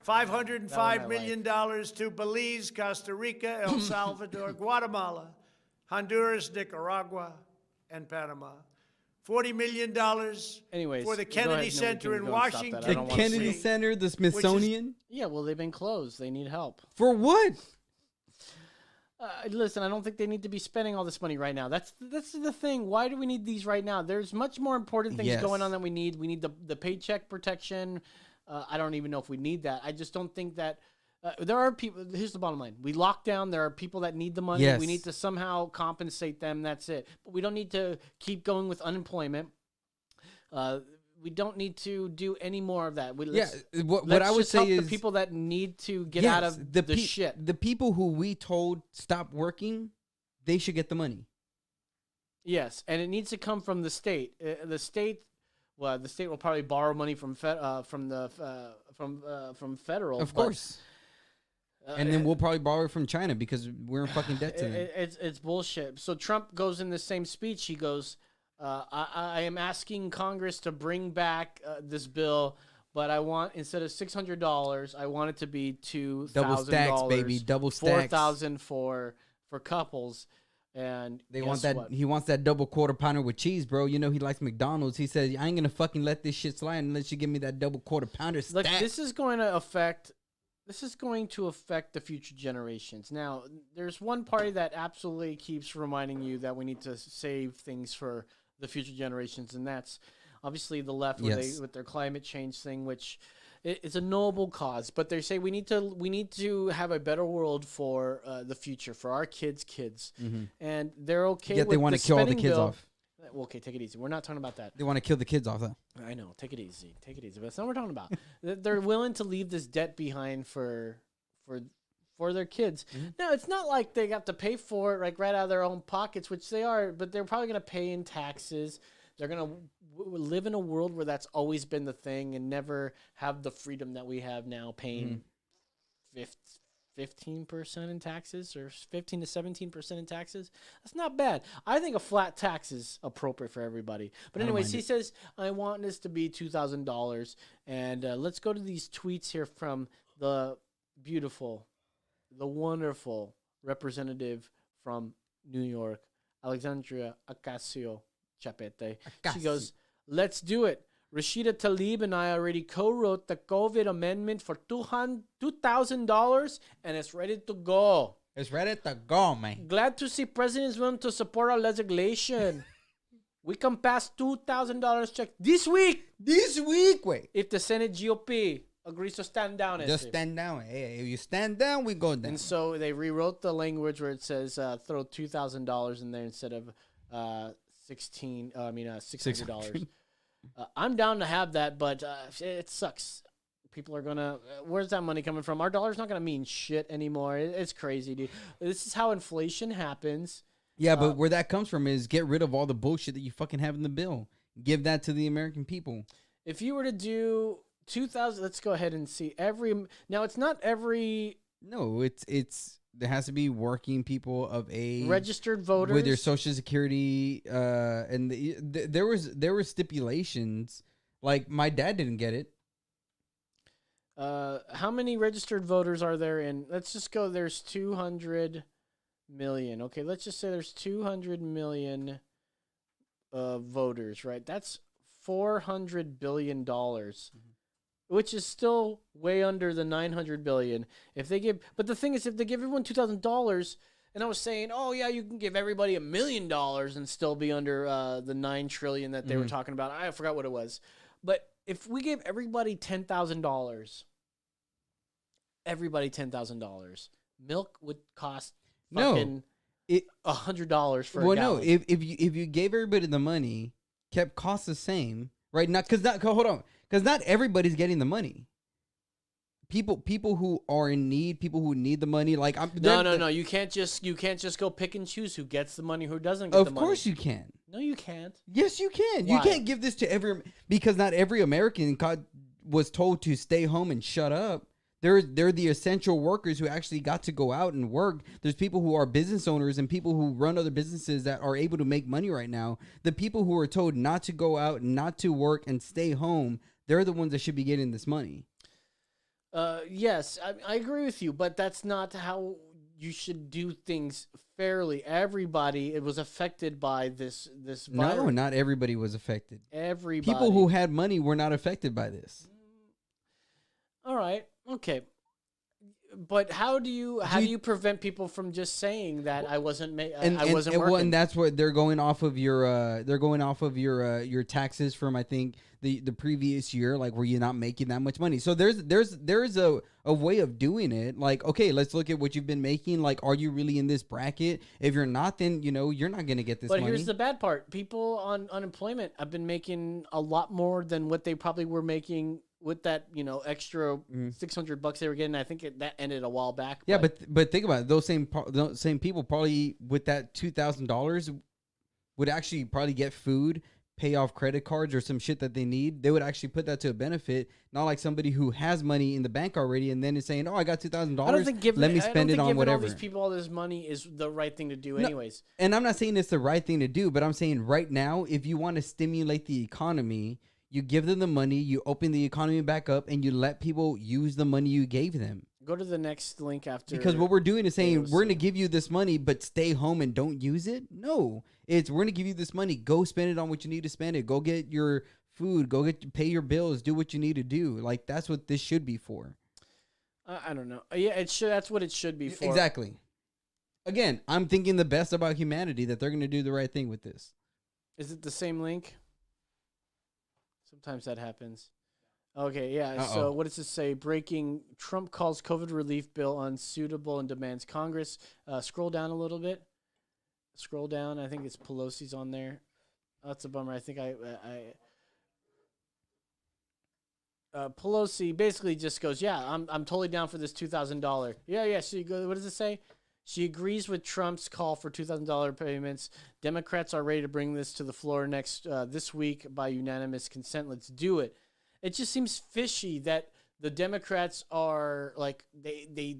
$505 million to Belize, Costa Rica, El Salvador, Guatemala, Honduras, Nicaragua, and Panama. $40 million for the Kennedy Center in Washington. The Kennedy Center, the Smithsonian? Yeah, well, they've been closed. They need help. For what? Listen, I don't think they need to be spending all this money right now. That's the thing. Why do we need these right now? There's much more important things going on that we need. We need the paycheck protection. I don't even know if we need that. I just don't think that there are people. Here's the bottom line. We lock down. There are people that need the money. Yes. We need to somehow compensate them. That's it. But we don't need to keep going with unemployment. we don't need to do any more of that. What I would just say help is the people that need to get out of the shit. The people who we told stop working, they should get the money. Yes, and it needs to come from the state. The state will probably borrow money from federal. Of course. And then we'll probably borrow it from China because we're in fucking debt to them. It's bullshit. So Trump goes in the same speech. He goes, I am asking Congress to bring back this bill, but I want, instead of $600, I want it to be $2,000. Double stacks, baby. Double stacks. $4,000 for couples. And he wants that double quarter pounder with cheese, bro. You know he likes McDonald's. He says, I ain't gonna fucking let this shit slide unless you give me that double quarter pounder stack. Look, this is going to affect the future generations. Now, there's one party that absolutely keeps reminding you that we need to save things for the future generations, and that's obviously the left with their climate change thing, which it's a noble cause. But they say we need to have a better world for the future, for our kids' kids, and they're okay. Yet with they want to kill all the kids off. Well, okay, take it easy. We're not talking about that. They want to kill the kids off, though. I know. Take it easy. Take it easy. But that's not what we're talking about. They're willing to leave this debt behind for their kids. No, it's not like they got to pay for it like right out of their own pockets, which they are. But they're probably going to pay in taxes. They're going to live in a world where that's always been the thing and never have the freedom that we have now, paying 15% in taxes or 15 to 17% in taxes. That's not bad. I think a flat tax is appropriate for everybody. But anyways, he says, I want this to be $2,000. And let's go to these tweets here from the beautiful, the wonderful representative from New York, Alexandria Ocasio-Chapete. She goes, let's do it. Rashida Tlaib and I already co-wrote the COVID amendment for $2,000, and it's ready to go. It's ready to go, man. Glad to see presidents willing to support our legislation. We can pass $2,000 check this week. Wait. If the Senate GOP agrees to stand down. Just stand down. Hey, if you stand down, we go down. And so they rewrote the language where it says throw $2,000 in there instead of $600. I'm down to have that, but it sucks. People are gonna. Where's that money coming from? Our dollar's not gonna mean shit anymore. It's crazy, dude. This is how inflation happens. Yeah, but where that comes from is get rid of all the bullshit that you fucking have in the bill. Give that to the American people. If you were to do 2,000, let's go ahead and see now. It's not every. No, it's. There has to be working people of age, registered voters with their Social Security, and there were stipulations. Like my dad didn't get it. How many registered voters are there in? Let's just go. There's 200 million. Okay, let's just say there's 200 million voters. Right, that's $400 billion. Which is still way under the $900 billion. But the thing is, if they give everyone $2,000, and I was saying, oh yeah, you can give everybody $1 million and still be under the $9 trillion that they were talking about. I forgot what it was, but if we gave everybody $10,000, milk would cost fucking $100 for a gallon. If you gave everybody the money, kept costs the same, right? Because not everybody's getting the money. People who are in need, people who need the money, like no. You can't just go pick and choose who gets the money, who doesn't get the money. Of course you can. No, you can't. Yes, you can. Why? You can't give this to because not every American was told to stay home and shut up. They're the essential workers who actually got to go out and work. There's people who are business owners and people who run other businesses that are able to make money right now. The people who are told not to go out, not to work, and stay home, they're the ones that should be getting this money. Yes, I agree with you, but that's not how you should do things fairly. Everybody was affected by this virus. No, not everybody was affected. Everybody. People who had money were not affected by this. All right. Okay. But how do you prevent people from just saying that I wasn't I wasn't and, working? well, and that's what they're going off of your taxes from, I think, the previous year, like, were you not making that much money? So there's a way of doing it. Like, okay, let's look at what you've been making. Like, are you really in this bracket? If you're not, then you're not going to get this money. But here's the bad part: people on unemployment have been making a lot more than what they probably were making with that, extra $600 they were getting. I think that ended a while back. Yeah, but think about it. Those same people probably with that $2,000 would actually probably get food, pay off credit cards or some shit that they need. They would actually put that to a benefit, not like somebody who has money in the bank already and then is saying, "Oh, I got $2,000. Let me spend it on whatever." All these people all this money is the right thing to do, anyways. And I'm not saying it's the right thing to do, but I'm saying right now, if you want to stimulate the economy, you give them the money, you open the economy back up, and you let people use the money you gave them. Go to the next link after. Because what we're doing is saying, we're going to give you this money, but stay home and don't use it. No, we're going to give you this money. Go spend it on what you need to spend it. Go get your food. Pay your bills. Do what you need to do. Like, that's what this should be for. I don't know. Yeah, it should. That's what it should be for. Exactly. Again, I'm thinking the best about humanity, that they're going to do the right thing with this. Is it the same link? Sometimes that happens. Okay, yeah. Uh-oh. So what does it say? Breaking: Trump calls COVID relief bill unsuitable and demands Congress. Scroll down a little bit. Scroll down. I think it's Pelosi's on there. Oh, that's a bummer. I think Pelosi basically just goes, "Yeah, I'm totally down for this $2,000." Yeah. So you go. What does it say? She agrees with Trump's call for $2,000 payments. Democrats are ready to bring this to the floor this week by unanimous consent. Let's do it. It just seems fishy that the Democrats are like they're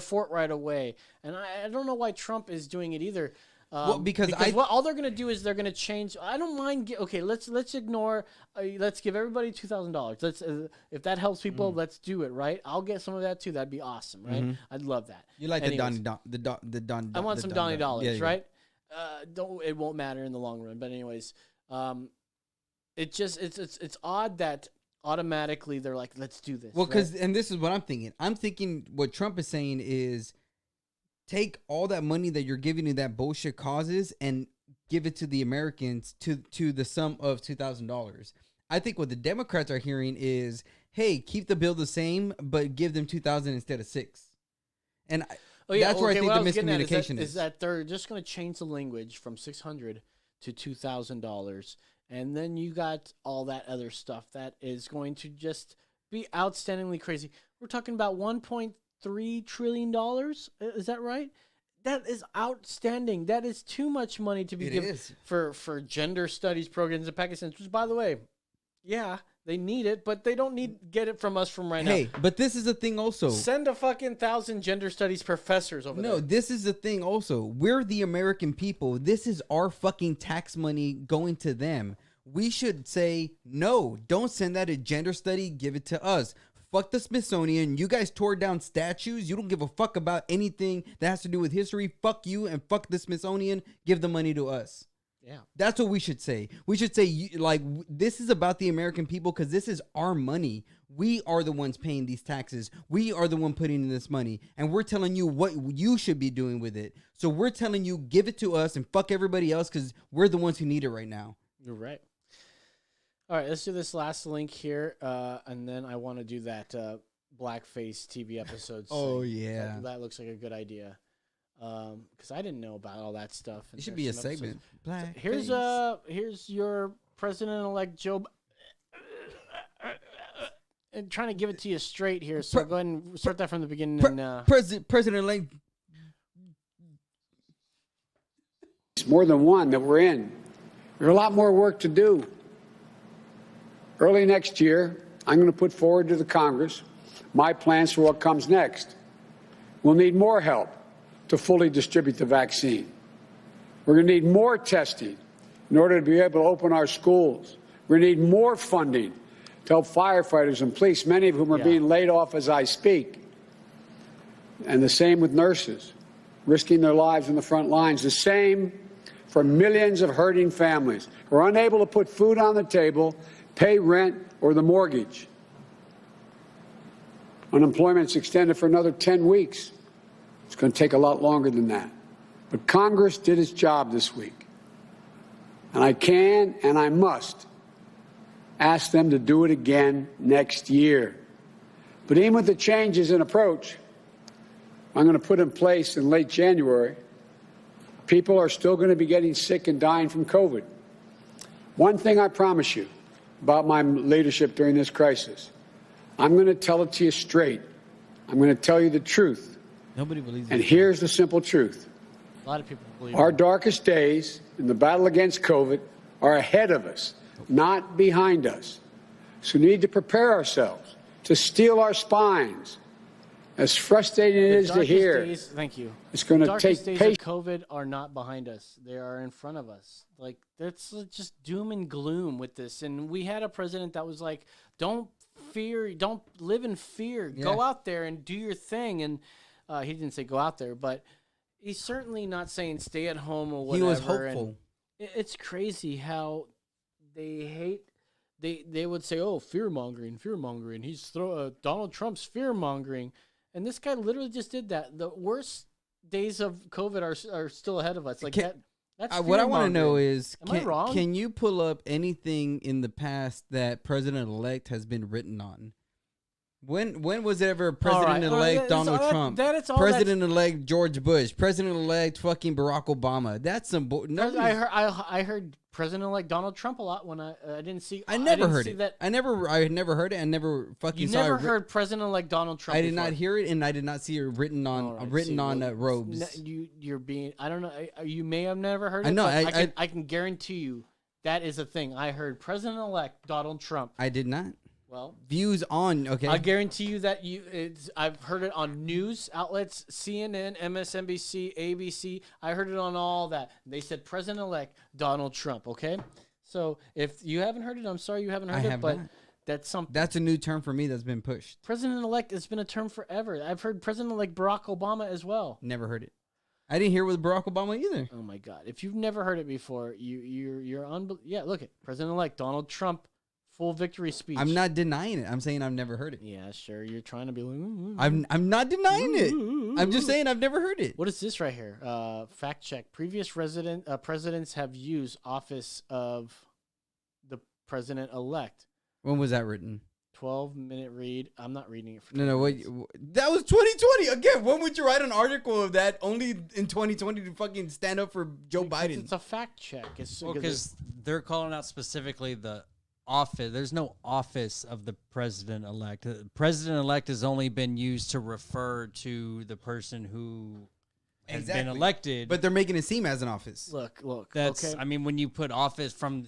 for it right away, and I don't know why Trump is doing it either. Because all they're gonna do is they're gonna change. I don't mind. Let's ignore. Let's give everybody $2,000. Let's if that helps people, let's do it. Right? I'll get some of that too. That'd be awesome. Right? I'd love that. You like Anyways, the Don. I want some Donny dollars, right? It won't matter in the long run. But anyways, it's odd that automatically they're like, let's do this. Well, because and this is what I'm thinking. I'm thinking what Trump is saying is, take all that money that you're giving to that bullshit causes and give it to the Americans to the sum of $2,000. I think what the Democrats are hearing is, hey, keep the bill the same, but give them $2,000 instead of $6,000. And that's where I think the miscommunication is that they're just going to change the language from $600 to $2,000, and then you got all that other stuff that is going to just be outstandingly crazy. We're talking about $1.3 trillion. Is that right? That is outstanding. That is too much money to be given for gender studies programs in Pakistan, which, by the way, yeah, they need it, but they don't get it from us from right now. Hey, but this is the thing also. Send a fucking 1,000 gender studies professors over there. No, this is the thing also. We're the American people. This is our fucking tax money going to them. We should say, no, don't send that a gender study. Give it to us. Fuck the Smithsonian. You guys tore down statues. You don't give a fuck about anything that has to do with history. Fuck you and fuck the Smithsonian. Give the money to us. Yeah. That's what we should say. We should say, like, this is about the American people because this is our money. We are the ones paying these taxes. We are the one putting in this money. And we're telling you what you should be doing with it. So we're telling you, give it to us and fuck everybody else because we're the ones who need it right now. You're right. All right, let's do this last link here, and then I want to do that blackface TV episode. Oh, yeah. That looks like a good idea, because I didn't know about all that stuff. It should be a segment. So here's your President-elect Joe and trying to give it to you straight here, so go ahead and start that from the beginning. President-elect. It's more than one that we're in. There's a lot more work to do. Early next year, I'm going to put forward to the Congress my plans for what comes next. We'll need more help to fully distribute the vaccine. We're going to need more testing in order to be able to open our schools. We're going to need more funding to help firefighters and police, many of whom are being laid off as I speak. And the same with nurses, risking their lives in the front lines. The same for millions of hurting families who are unable to put food on the table, pay rent or the mortgage. Unemployment's extended for another 10 weeks. It's going to take a lot longer than that. But Congress did its job this week. And I can and I must ask them to do it again next year. But even with the changes in approach I'm going to put in place in late January, people are still going to be getting sick and dying from COVID. One thing I promise you about my leadership during this crisis, I'm going to tell it to you straight. I'm going to tell you the truth. Nobody believes And it. here's the simple truth. A lot of people believe Our it. darkest days in the battle against COVID are ahead of us, not behind us. So we need to prepare ourselves to steel our spines. As frustrating it The is to darkest hear, days- thank you. it's going The to darkest take days patience. of COVID are not behind us; they are in front of us. Like that's just doom and gloom with this. And we had a president that was like, "Don't fear, don't live in fear. Go Yeah. out there and do your thing." And he didn't say go out there, but he's certainly not saying stay at home or He whatever. was And hopeful. it's crazy how they hate. They would say, "Oh, fear mongering. He's Donald Trump's fear mongering." And this guy literally just did that. The worst days of COVID are still ahead of us. Like that's What I want to know fear-mongering. is, Am I wrong? can you pull up anything in the past that President-elect has been written on? When was there ever President-elect that's Donald all Trump? that's all that's- President-elect George Bush? President-elect fucking Barack Obama? That's some I heard President-elect Donald Trump a lot when I didn't see. I never didn't heard see it. That. I never heard it. I never fucking You saw never it. heard President-elect Donald Trump. I did before. not hear it, and I did not see it written on All right, see, well, robes. You're being. I don't know. You may have never heard it. I know, but I can guarantee you that is a thing. I heard President-elect Donald Trump. I did not. Well, Views on I guarantee you that I've heard it on news outlets, CNN, MSNBC, ABC. I heard it on all that. They said President-elect Donald Trump. Okay, so if you haven't heard it, I'm sorry you haven't heard I it, have but not. that's something. That's a new term for me that's been pushed. President-elect has been a term forever. I've heard President-elect Barack Obama as well. Never heard it. I didn't hear it with Barack Obama either. Oh my God! If you've never heard it before, you're yeah. Look at President-elect Donald Trump. Full victory speech. I'm not denying it. I'm saying I've never heard it. Yeah, sure. You're trying to be like. I'm not denying it. I'm just saying I've never heard it. What is this right here? Fact check. Previous presidents have used office of the president-elect. When was that written? 12-minute read. I'm not reading it. For No. 20 minutes. That was 2020 again. When would you write an article of that? Only in 2020 to fucking stand up for Joe Biden. It's a fact check. It's Because they're calling out specifically the office. There's no office of the president-elect. President-elect has only been used to refer to the person who has been elected. But they're making it seem as an office. Look. That's. okay. I mean, when you put office from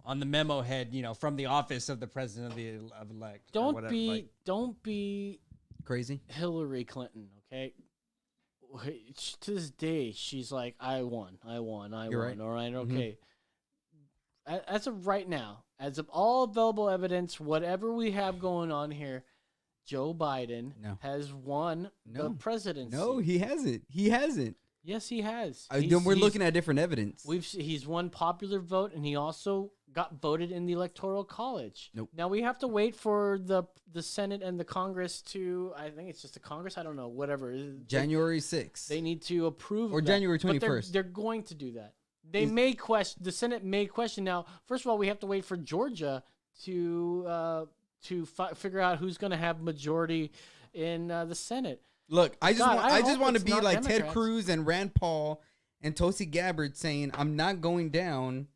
on the memo head, from the office of the president of elect. or Don't whatever, be like- don't be crazy. Hillary Clinton, okay? To this day, she's like, I won. You're All right, Mhm. okay. As of right now, as of all available evidence, whatever we have going on here, Joe Biden has won the presidency. No, he hasn't. He hasn't. Yes, he has. Then we're looking at different evidence. He's won popular vote, and he also got voted in the Electoral College. Nope. Now we have to wait for the Senate and the Congress to. I think it's just the Congress. I don't know. Whatever. January 6th. They need to approve. Or of that. January But 21st. they're going to do that. They may question. The Senate may question. Now, first of all, we have to wait for Georgia to figure out who's going to have majority in the Senate. Look, I just hope want to it's be not like Ted Democrats. Cruz and Rand Paul and Tulsi Gabbard saying, I'm not going down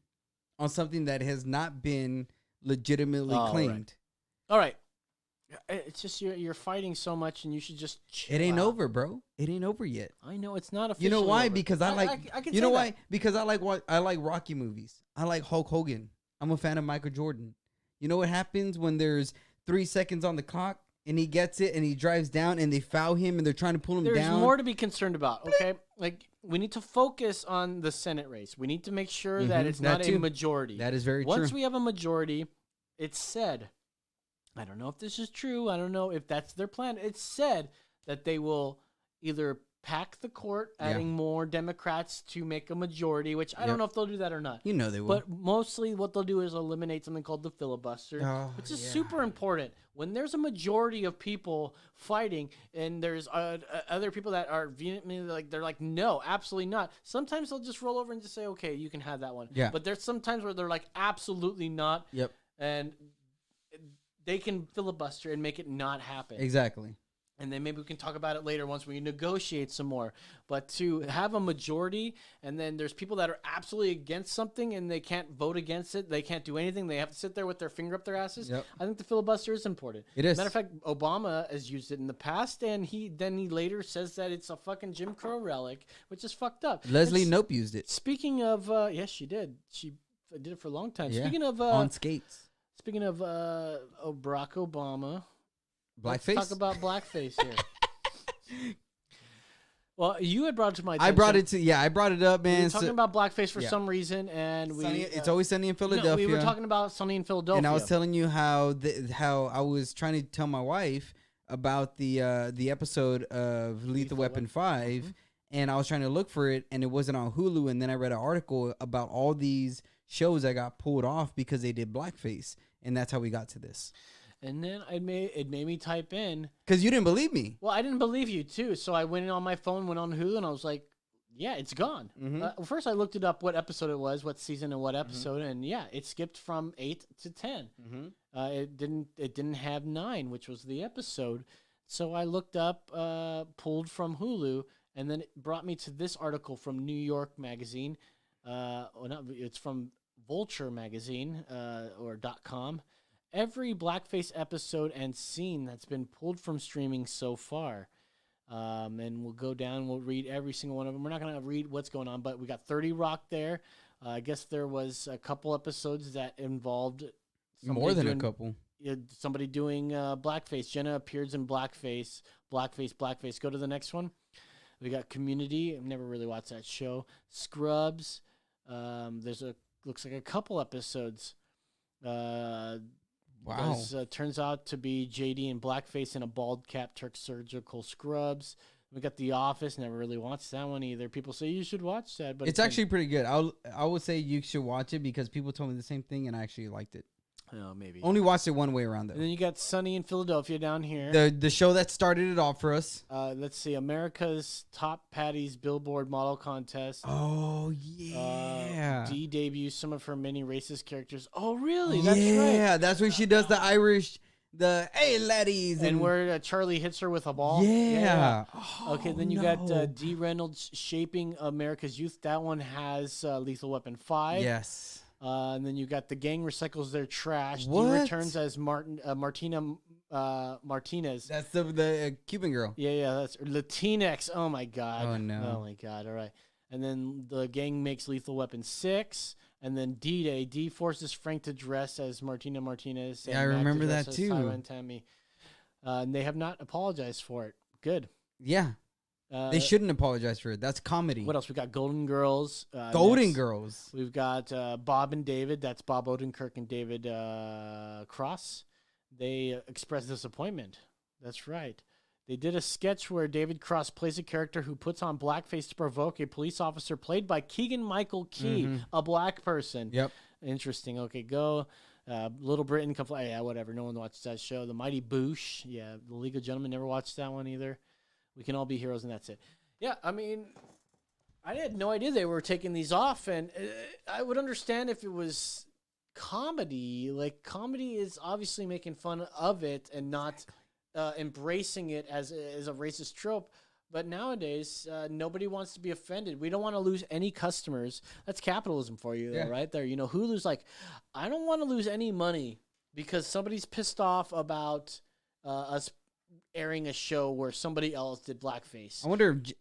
on something that has not been legitimately All right. claimed. All right. It's just you're fighting so much, and you should just chill It ain't out. over, bro. It ain't over yet. I know it's not officially You know why? over. Because I like. I can You say know that. why? Because I like Rocky movies. I like Hulk Hogan. I'm a fan of Michael Jordan. You know what happens when there's 3 seconds on the clock and he gets it and he drives down and they foul him and they're trying to pull him There's down? more to be concerned about, okay? Like, we need to focus on the Senate race. We need to make sure that Mhm, it's that not too. a majority. That is very Once true. we have a majority, it's said, I don't know if this is true. I don't know if that's their plan. It's said that they will either pack the court, adding more Democrats to make a majority, which I don't know if they'll do that or not. You know they will. But mostly what they'll do is eliminate something called the filibuster, which is super important. When there's a majority of people fighting and there's other people that are vehemently they're like, no, absolutely not. Sometimes they'll just roll over and just say, okay, you can have that one. Yeah. But there's some times where they're like, absolutely not. Yep. And they can filibuster and make it not happen. Exactly. And then maybe we can talk about it later once we negotiate some more. But to have a majority, and then there's people that are absolutely against something and they can't vote against it. They can't do anything. They have to sit there with their finger up their asses. Yep. I think the filibuster is important. It is. Matter of fact, Obama has used it in the past, and he later says that it's a fucking Jim Crow relic, which is fucked up. Leslie Knope used it. Speaking of, yes, she did. She did it for a long time. Yeah. Speaking of on skates. Speaking of Barack Obama. Blackface? Let's talk about blackface here. Well, you had brought it to my attention. I brought it up, man. We were talking about blackface for some reason, and it's Always Sunny in Philadelphia. No, we were talking about Sunny in Philadelphia. And I was telling you how I was trying to tell my wife about the episode of Lethal Weapon 5, and I was trying to look for it, and it wasn't on Hulu, and then I read an article about all these shows that got pulled off because they did blackface, and that's how we got to this. And then it made me type in. Because you didn't believe me. Well, I didn't believe you, too. So I went in on my phone, went on Hulu, and I was like, yeah, it's gone. First, I looked it up what episode it was, what season and what episode, and yeah, it skipped from 8 to 10. It didn't have 9, which was the episode. So I looked up, pulled from Hulu, and then it brought me to this article from New York Magazine. It's from Vulture Magazine or .com. Every blackface episode and scene that's been pulled from streaming so far. And we'll go down, we'll read every single one of them. We're not going to read what's going on, but we got 30 Rock there. I guess there was a couple episodes that involved more than a couple. Somebody doing blackface. Jenna appears in blackface. Blackface. Go to the next one. We got Community. I've never really watched that show. Scrubs. Looks like a couple episodes. Wow. Turns out to be JD in blackface and a bald cap, Turk surgical scrubs. We got The Office. Never really watched that one either. People say you should watch that, but it's actually pretty good. I would say you should watch it because people told me the same thing and I actually liked it. Oh, maybe. Only watched it one way around though. And then you got Sunny in Philadelphia down here. The show that started it all for us. Let's see, America's Top Patties Billboard Model Contest. Oh yeah. Dee debuts some of her many racist characters. Oh really? That's right. Yeah, that's when she does the Irish, hey laddies, and where Charlie hits her with a ball. Yeah. Okay, then you got Dee Reynolds Shaping America's Youth. That one has Lethal Weapon 5. Yes. And then you got The Gang Recycles Their Trash. What? Dee returns as Martina Martinez. That's the Cuban girl. Yeah, that's Latinx. Oh my god. Oh no. Oh my god. All right. And then The Gang makes Lethal Weapon 6. And then D-Day. Dee forces Frank to dress as Martina Martinez. Yeah, I remember that too. Tyrone Tammy. And they have not apologized for it. Good. Yeah. They shouldn't apologize for it. That's comedy. What else? We got Golden Girls. Girls. We've got Bob and David. That's Bob Odenkirk and David Cross. They express disappointment. That's right. They did a sketch where David Cross plays a character who puts on blackface to provoke a police officer played by Keegan-Michael Key, a black person. Yep. Interesting. Okay, go. Little Britain. Yeah, whatever. No one watched that show. The Mighty Boosh. Yeah, The League of Gentlemen. Never watched that one either. We Can All Be Heroes, and that's it. Yeah, I mean, I had no idea they were taking these off, and I would understand if it was comedy. Like, comedy is obviously making fun of it and not embracing it as a racist trope. But nowadays, nobody wants to be offended. We don't want to lose any customers. That's capitalism for you, Yeah. right there. You know, Hulu's like, I don't want to lose any money because somebody's pissed off about us airing a show where somebody else did blackface. I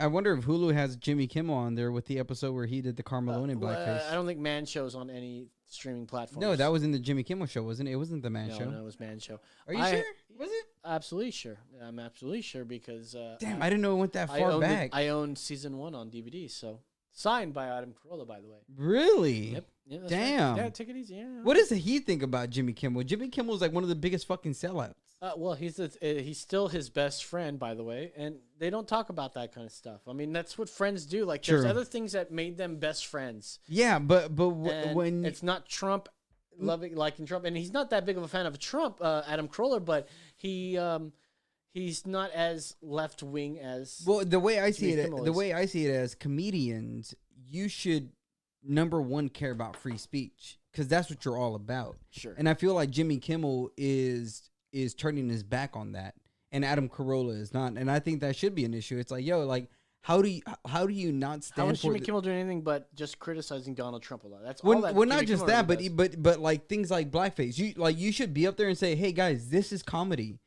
wonder if Hulu has Jimmy Kimmel on there with the episode where he did the Carmelone in blackface. I don't think Man Show's on any streaming platform. No, that was in the Jimmy Kimmel show, wasn't it? It wasn't the Man Show. No, it was Man Show. Are you sure? Was it? Absolutely sure. I'm absolutely sure because damn, I didn't know it went that far back. I owned season 1 on DVD, so Signed by Adam Carolla, by the way. Really? Yep. Yeah, that's Damn. Right. Yeah, take it easy. Yeah. What does he think about Jimmy Kimmel? Jimmy Kimmel is like one of the biggest fucking sellouts. Well, he's still his best friend, by the way, and they don't talk about that kind of stuff. I mean, that's what friends do. Like, there's True. other things that made them best friends. Yeah, but And when it's not Trump liking Trump, and he's not that big of a fan of Trump, Adam Carolla, but he's not as left wing as the way I see Jimmy it, Kimmel the is. way I see it as comedians, you should number one care about free speech because that's what you're all about. Sure. And I feel like Jimmy Kimmel is turning his back on that, and Adam Carolla is not. And I think that should be an issue. It's like, yo, like how do you not stand How is for Jimmy Kimmel doing anything but just criticizing Donald Trump a lot? That's all well, that. well, Jimmy not just Kimmel that, really but does. but like things like blackface. You should be up there and say, hey guys, this is comedy.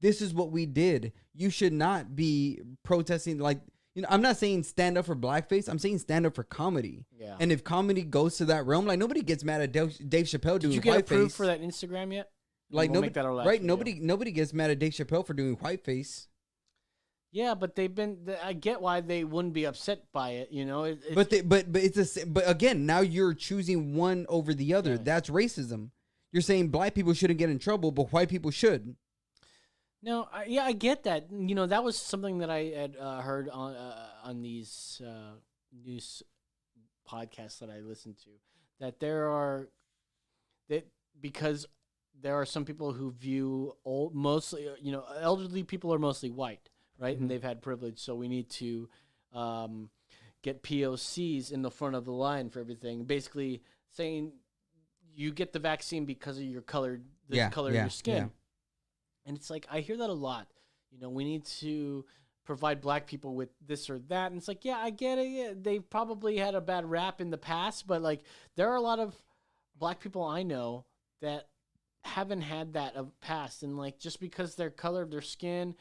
This is what we did. You should not be protesting like. I'm not saying stand up for blackface. I'm saying stand up for comedy. Yeah. And if comedy goes to that realm, like nobody gets mad at Dave Chappelle doing Did you get whiteface. approved for that Instagram yet? Like We'll nobody, make that our last right? video. Nobody gets mad at Dave Chappelle for doing whiteface. Yeah, but I get why they wouldn't be upset by it. You know, But again, now you're choosing one over the other. That's racism. You're saying black people shouldn't get in trouble, but white people should. No, I get that. You know, that was something that I had heard on these news podcasts that I listened to. That because there are some people who view mostly, elderly people are mostly white, right? Mhm. And they've had privilege, so we need to get POCs in the front of the line for everything. Basically saying you get the vaccine because of your color, color of your skin. Yeah. And it's like, I hear that a lot. We need to provide black people with this or that. And it's like, yeah, I get it. Yeah, they probably had a bad rap in the past, but like there are a lot of black people I know that haven't had that of past. And like, just because their color of their skin,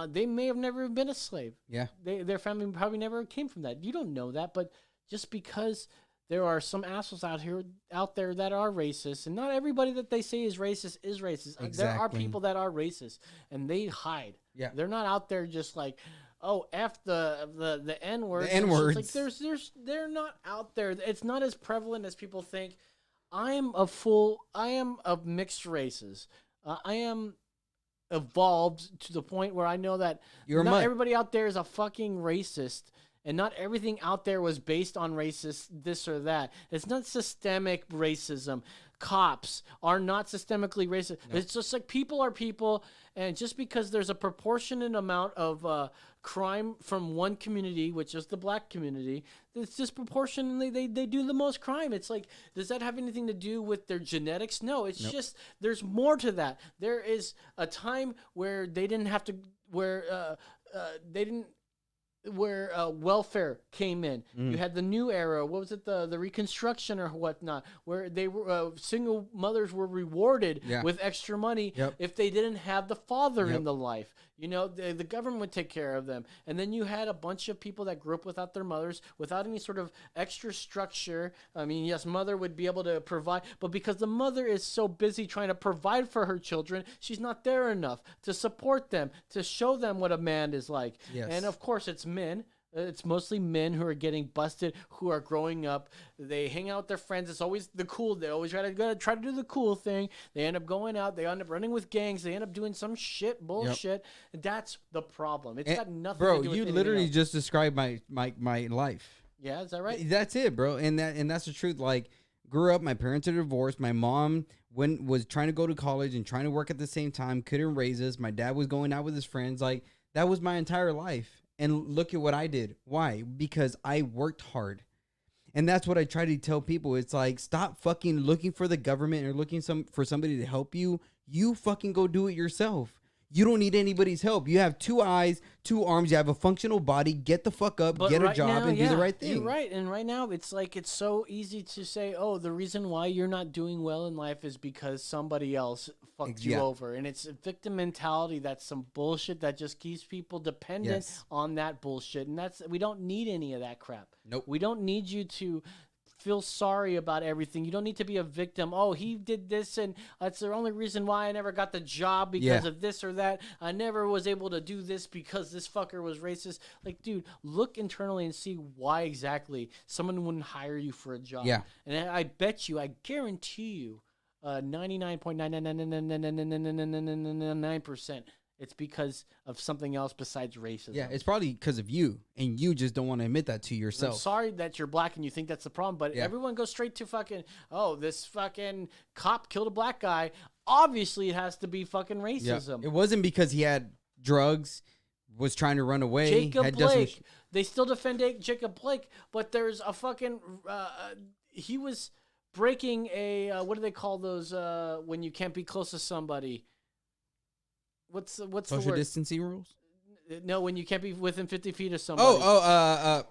they may have never been a slave. Yeah. Their family probably never came from that. You don't know that, but just because there are some assholes out there that are racist, and not everybody that they say is racist is racist. There are Exactly. people that are racist, and they hide. Yeah. They're not out there just like, oh, F the N words. The N-words. Like they're not out there. It's not as prevalent as people think. I am of mixed races. I am evolved to the point where I know that You're a not mutt. everybody out there is a fucking racist. And not everything out there was based on racist this or that. It's not systemic racism. Cops are not systemically racist. No. It's just like people are people, and just because there's a proportionate amount of crime from one community, which is the black community, it's disproportionately they do the most crime. It's like, does that have anything to do with their genetics? No, it's Nope. just there's more to that. There is a time where they didn't have to, where welfare came in. You had the new era. What was it? The Reconstruction or whatnot, where they were single mothers were rewarded Yeah. with extra money Yep. if they didn't have the father Yep. in the life. The government would take care of them. And then you had a bunch of people that grew up without their mothers, without any sort of extra structure. I mean, yes, mother would be able to provide, but because the mother is so busy trying to provide for her children, she's not there enough to support them, to show them what a man is like. Yes. And of course, it's men. It's mostly men who are getting busted, who are growing up. They hang out with their friends. It's always the cool. They always try to do the cool thing. They end up going out. They end up running with gangs. They end up doing some bullshit. And that's the problem. It's got nothing Bro, to do with you anything literally else. just described my life. Yeah, is that right? That's it, bro. And that's the truth. Like, grew up, my parents are divorced. My mom was trying to go to college and trying to work at the same time, couldn't raise us. My dad was going out with his friends. Like, that was my entire life. And look at what I did. Why? Because I worked hard. And that's what I try to tell people. It's like, stop fucking looking for the government or looking for somebody to help you. You fucking go do it yourself. You don't need anybody's help. You have 2 eyes, 2 arms. You have a functional body. Get the fuck up, But get a right job, now, and do yeah, the right thing. You're right. And right now, it's like it's so easy to say, oh, the reason why you're not doing well in life is because somebody else fucked you Yeah. over. And it's a victim mentality. That's some bullshit that just keeps people dependent Yes. on that bullshit. And we don't need any of that crap. Nope. We don't need you to feel sorry about everything. You don't need to be a victim. Oh, he did this, and that's the only reason why I never got the job because of this or that. I never was able to do this because this fucker was racist. Like, dude, look internally and see why exactly someone wouldn't hire you for a job. Yeah. And I bet you, I guarantee you, 99.9999999% it's because of something else besides racism. Yeah, it's probably because of you, and you just don't want to admit that to I'm yourself. sorry that you're black and you think that's the problem, but everyone goes straight to fucking, oh, this fucking cop killed a black guy. Obviously, it has to be fucking racism. It wasn't because he had drugs, was trying to run away. Jacob had done some Blake. They still defend Jacob Blake, but there's a fucking, he was breaking a, what do they call those when you can't be close to somebody? What's the word? social distancing rules? No, when you can't be within 50 feet of somebody.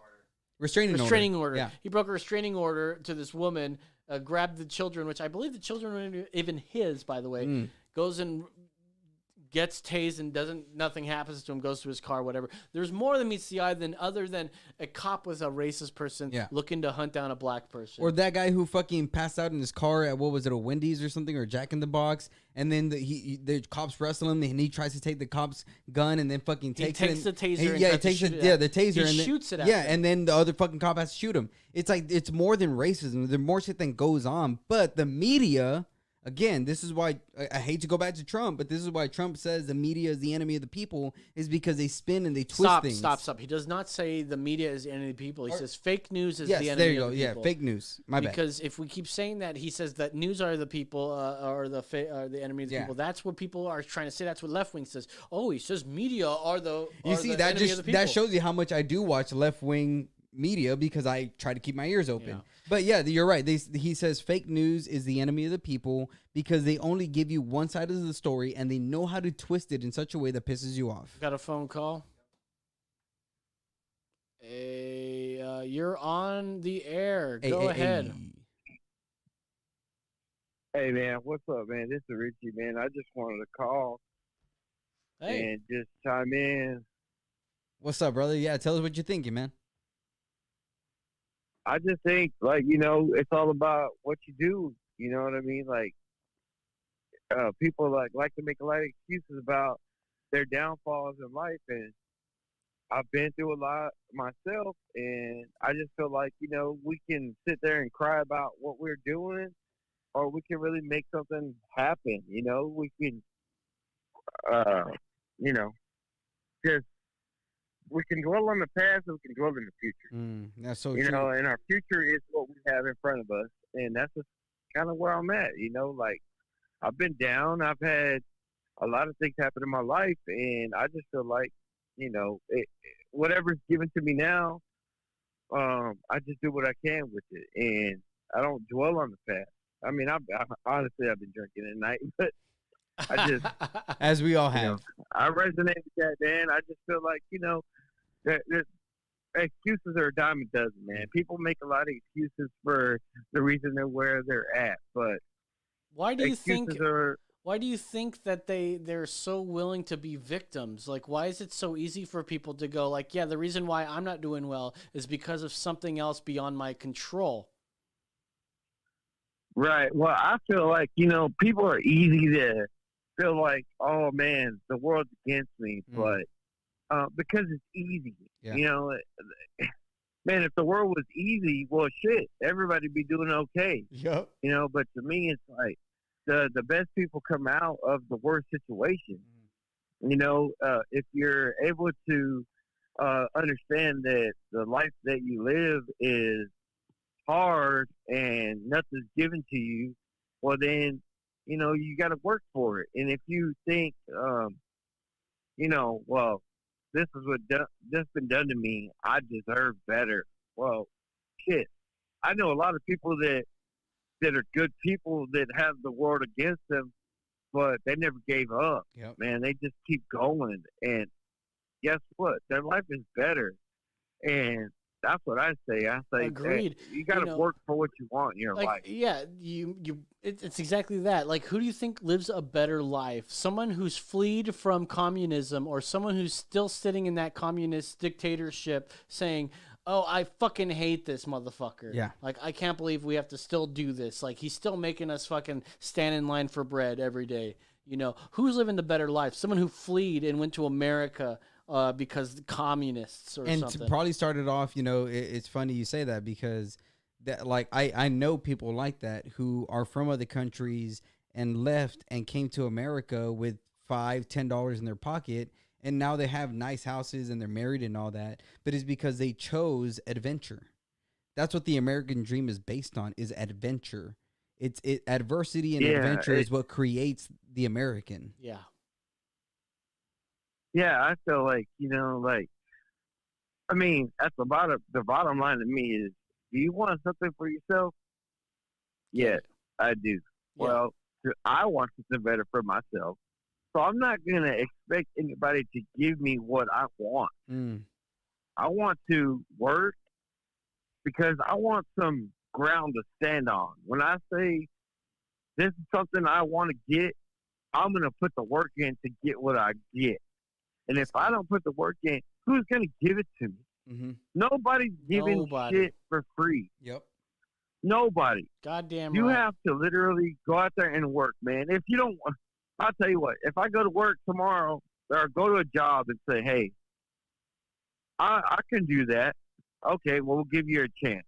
Restraining order. Yeah. He broke a restraining order to this woman, grabbed the children, which I believe the children were even his, by the way, goes and gets tased and nothing happens to him, goes to his car, whatever. There's more than meets the eye other than a cop was a racist person looking to hunt down a black person. Or that guy who fucking passed out in his car at, what was it, a Wendy's or something, or Jack in the Box, and then the cops wrestle him, and he tries to take the cop's gun, and then fucking takes it. The taser. He takes the taser. He and shoots it at Yeah, him. and then the other fucking cop has to shoot him. It's like, it's more than racism. There's more shit that goes on. But the media, again, this is why I hate to go back to Trump, but this is why Trump says the media is the enemy of the people, is because they spin and they twist things. Stop. He does not say the media is the enemy of the people. He says fake news is the enemy there you of go. the people. Yeah, fake news. My bad. Because if we keep saying that, he says that news are the people, or the enemy of the people. That's what people are trying to say. That's what left wing says. Oh, he says media are the enemy of the people. That shows you how much I do watch left wing media, because I try to keep my ears open. Yeah. But yeah, you're right. He says fake news is the enemy of the people because they only give you one side of the story, and they know how to twist it in such a way that pisses you off. Got a phone call. Hey, you're on the air. Go ahead. Hey, man, what's up, man? This is Richie, man. I just wanted to call and just chime in. What's up, brother? Yeah, tell us what you're thinking, man. I just think, like, it's all about what you do. You know what I mean? Like, people like to make a lot of excuses about their downfalls in life, and I've been through a lot myself, and I just feel like, we can sit there and cry about what we're doing, or we can really make something happen. We can, just. We can dwell on the past, and we can dwell in the future. That's so true. true. And our future is what we have in front of us, and that's just kind of where I'm at. Like, I've been down. I've had a lot of things happen in my life, and I just feel like, whatever's given to me now, I just do what I can with it, and I don't dwell on the past. I mean, honestly, I've been drinking at night, but I just, as we all have, I resonate with that, man. I just feel like, that excuses are a dime a dozen, man. People make a lot of excuses for the reason they're where they're at, but why do you think that they're so willing to be victims? Like, why is it so easy for people to go like, yeah, the reason why I'm not doing well is because of something else beyond my control? Right. Well, I feel like, people are easy to feel like, oh man, the world's against me, but because it's easy, man, if the world was easy, well, shit, everybody'd be doing okay. Yep. But to me, it's like the best people come out of the worst situation. If you're able to understand that the life that you live is hard and nothing's given to you, well, then, you got to work for it. And if you think, well, this is what just been done to me, I deserve better. Well, shit, I know a lot of people that are good people that have the world against them, but they never gave up. Yep. Man, they just keep going. And guess what? Their life is better. And that's what I say. I say, agreed. Hey, you got to work for what you want in your life. Yeah, it's exactly that. Like, who do you think lives a better life? Someone who's fled from communism, or someone who's still sitting in that communist dictatorship saying, oh, I fucking hate this motherfucker. Yeah. Like, I can't believe we have to still do this. Like, he's still making us fucking stand in line for bread every day. You know, who's living the better life? Someone who fled and went to America because the communists or And something. to probably started off, you know, it's funny you say that because that, like, I know people like that who are from other countries and left and came to America with $5-10 in their pocket, and now they have nice houses and they're married and all that, but it's because they chose adventure. That's what the American dream is based on, is adventure. It's adversity and adventure is what creates the American. Yeah. Yeah, I feel like, you know, like, I mean, at the bottom line to me is, do you want something for yourself? Yes, I do. Yeah. Well, I want something better for myself. So I'm not going to expect anybody to give me what I want. I want to work because I want some ground to stand on. When I say this is something I want to get, I'm going to put the work in to get what I get. And if I don't put the work in, who's going to give it to me? Mm-hmm. Nobody's giving shit for free. Yep. Nobody. Goddamn You right. have to literally go out there and work, man. If you don't, I'll tell you what, if I go to work tomorrow or go to a job and say, hey, I can do that. Okay, well, we'll give you a chance.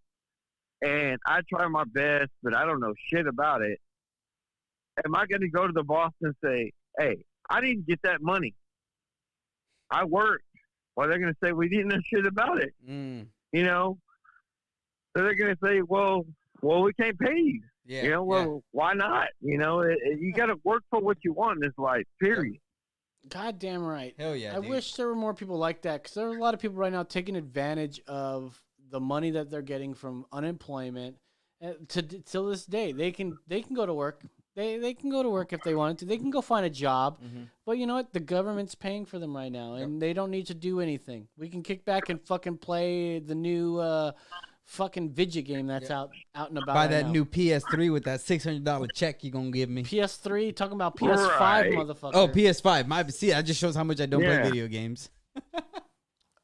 And I try my best, but I don't know shit about it. Am I going to go to the boss and say, hey, I didn't get that money. I worked. Well, they're going to say, we didn't know shit about it. You know? So they're going to say, well, we can't pay you. Yeah, you know, well, why not? You know, you got to work for what you want in this life, period. Goddamn right. Hell yeah, I dude. wish there were more people like that, because there's a lot of people right now taking advantage of the money that they're getting from unemployment. Till this day, they can go to work. They can go to work if they wanted to. They can go find a job. But you know what? The government's paying for them right now, and they don't need to do anything. We can kick back and fucking play the new fucking video game that's out and about. Buy right that now. new PS3 with that $600 check you're gonna give me. PS3, talking about PS5, motherfucker. Oh, PS5. See, that just shows how much I don't play video games.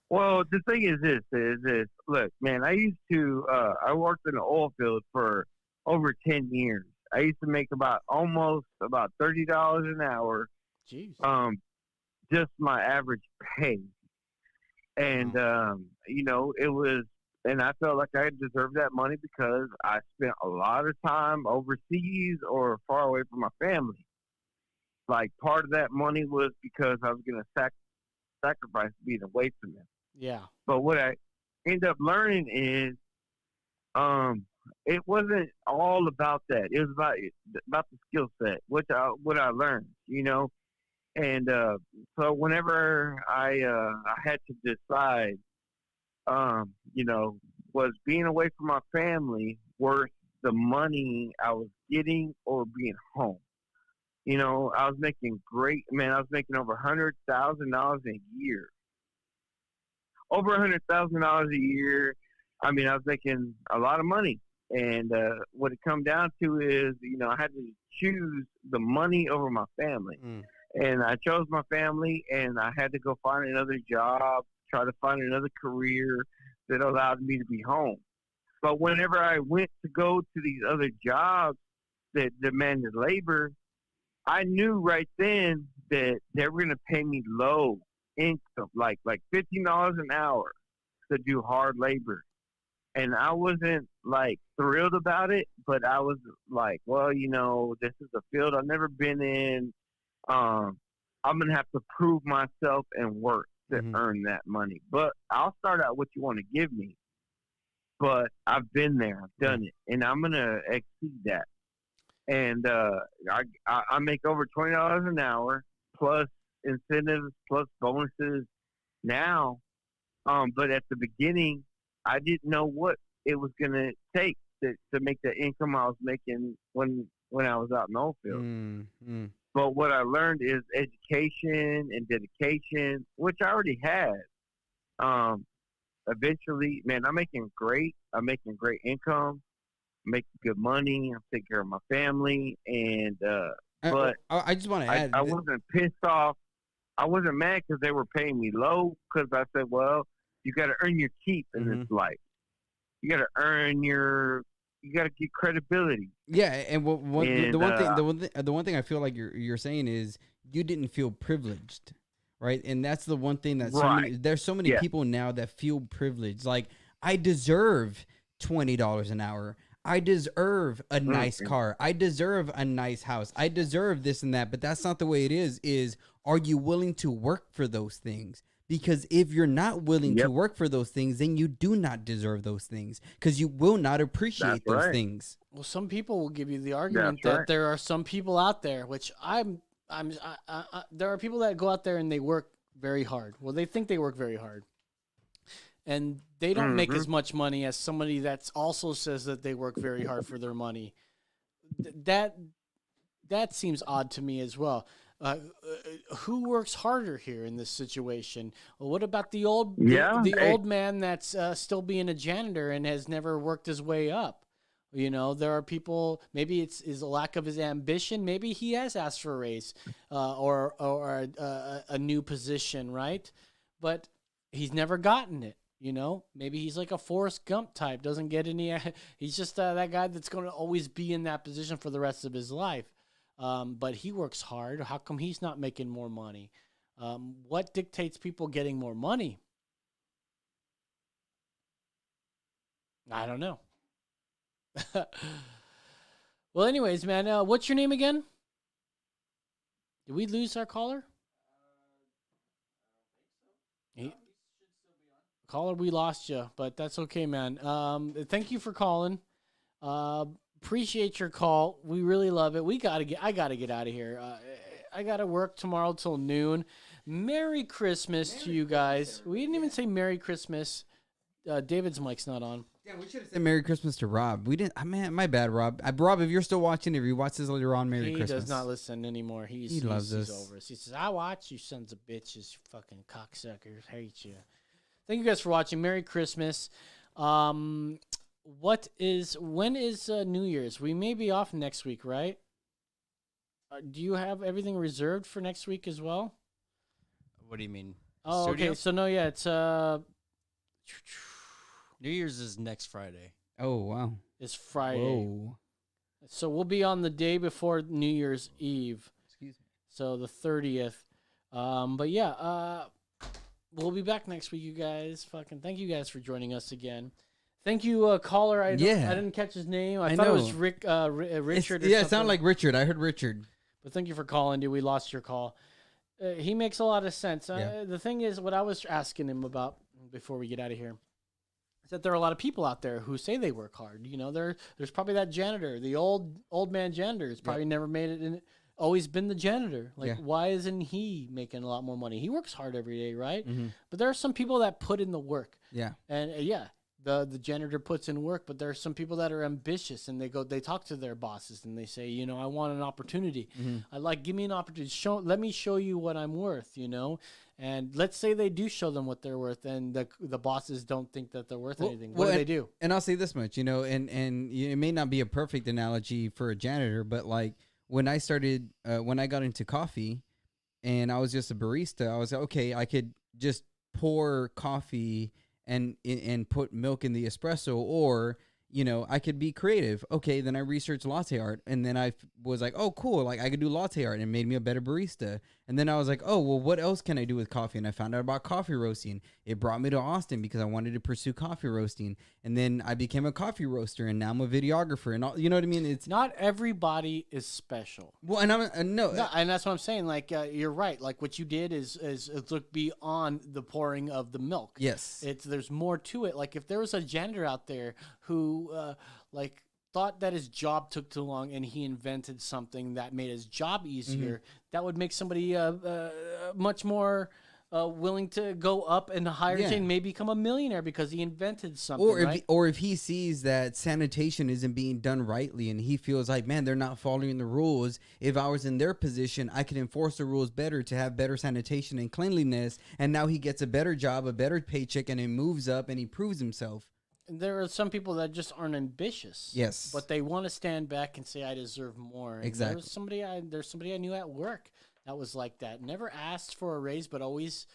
Well, the thing is this. Look, man, I used to, I worked in the oil field for over 10 years. I used to make almost about $30 an hour. Jeez. Just my average pay. And, you know, it was, and I felt like I deserved that money because I spent a lot of time overseas or far away from my family. Like, part of that money was because I was going to sacrifice being away from them. Yeah. But what I ended up learning is, it wasn't all about that. It was about the skill set, what I learned, you know. And so whenever I had to decide, you know, was being away from my family worth the money I was getting or being home? You know, I was making I was making over $100,000 a year. Over $100,000 a year. I mean, I was making a lot of money. And what it come down to is, you know, I had to choose the money over my family. And I chose my family, and I had to go find another job, try to find another career that allowed me to be home. But whenever I went to go to these other jobs that demanded labor, I knew right then that they were going to pay me low income, like $15 an hour to do hard labor. And I wasn't like thrilled about it, but I was like, well, you know, this is a field I've never been in. I'm going to have to prove myself and work to earn that money. But I'll start out what you want to give me. But I've been there, I've done it, and I'm going to exceed that. And I make over $20 an hour plus incentives plus bonuses now. But at the beginning, I didn't know what it was going to take to make the income I was making when I was out in the oil field. But what I learned is education and dedication, which I already had. Eventually, man, I'm making great income, making good money. I'm taking care of my family, and but I just want to add, I wasn't pissed off. I wasn't mad because they were paying me low. Because I said, well, You got to earn your keep in this life. You got to you got to get credibility. Yeah, and the one thing I feel like you're saying is you didn't feel privileged, right? And that's the one thing that there's so many people now that feel privileged. Like, I deserve $20 an hour. I deserve a nice car. I deserve a nice house. I deserve this and that. But that's not the way it is. Are you willing to work for those things? Because if you're not willing to work for those things, then you do not deserve those things, because you will not appreciate those things. Well, some people will give you the argument that there are some people out there, which there are people that go out there and they work very hard. Well, they think they work very hard, and they don't make as much money as somebody that's also says that they work very hard for their money. That seems odd to me as well. Who works harder here in this situation? Well, what about the old old man that's still being a janitor and has never worked his way up? You know, there are people, maybe it's a lack of his ambition. Maybe he has asked for a raise or a new position, right? But he's never gotten it. You know, maybe he's like a Forrest Gump type, doesn't get any. He's just that guy that's going to always be in that position for the rest of his life. But he works hard. How come he's not making more money? What dictates people getting more money? I don't know. Well, anyways, man, what's your name again? Did we lose our caller? Caller, we lost you, but that's okay, man. Thank you for calling. Appreciate your call. We really love it. I gotta get out of here. I gotta work tomorrow till noon. Merry Christmas to you guys. We didn't even say Merry Christmas. David's mic's not on. Yeah, we should have said Merry Christmas to Rob. We didn't. Man, my bad, Rob. Rob, if you're still watching, if you watch this later on, Merry Christmas. He does not listen anymore. He loves us. He's over us. He says, "I watch you sons of bitches, you fucking cocksuckers. Hate you." Thank you guys for watching. Merry Christmas. When is New Year's? We may be off next week, right? Do you have everything reserved for next week as well? What do you mean? Oh, Studio? okay. So no, yeah, it's New Year's is next Friday. Oh, wow. It's Friday. Whoa. So we'll be on the day before New Year's Eve. Excuse me. So the 30th. But yeah, we'll be back next week, you guys. Fucking thank you guys for joining us again. Thank you, caller. I didn't catch his name. I thought it was Richard. It sounded like Richard. I heard Richard. But thank you for calling, dude. We lost your call. He makes a lot of sense. The thing is, what I was asking him about before we get out of here is that there are a lot of people out there who say they work hard. You know, there's probably that janitor, the old man janitor, has probably never made it in. Always been the janitor. Like, why isn't he making a lot more money? He works hard every day, right? Mm-hmm. But there are some people that put in the work. Yeah. And the janitor puts in work, but there are some people that are ambitious and they talk to their bosses and they say, you know, I want an opportunity. Give me an opportunity. Let me show you what I'm worth, you know? And let's say they do show them what they're worth and the bosses don't think that they're worth anything. What do they do? And I'll say this much, you know, and it may not be a perfect analogy for a janitor, but like when I started, when I got into coffee and I was just a barista, I was like, okay, I could just pour coffee and put milk in the espresso, or you know, I could be creative. Okay, then I researched latte art, and then I was like, oh, cool, like I could do latte art, and it made me a better barista. And then I was like, oh, well, what else can I do with coffee? And I found out about coffee roasting. It brought me to Austin because I wanted to pursue coffee roasting. And then I became a coffee roaster, and now I'm a videographer, and all, you know what I mean? It's not everybody is special. Well, and and that's what I'm saying. Like you're right. Like what you did is look beyond the pouring of the milk. Yes, there's more to it. Like if there was a janitor out there who thought that his job took too long and he invented something that made his job easier, that would make somebody much more willing to go up in the hierarchy and maybe become a millionaire because he invented something. Or if he sees that sanitation isn't being done rightly and he feels like, man, they're not following the rules. If I was in their position, I could enforce the rules better to have better sanitation and cleanliness. And now he gets a better job, a better paycheck, and he moves up and he proves himself. There are some people that just aren't ambitious. Yes. But they want to stand back and say, I deserve more. And exactly. There's somebody I knew at work that was like that. Never asked for a raise, but always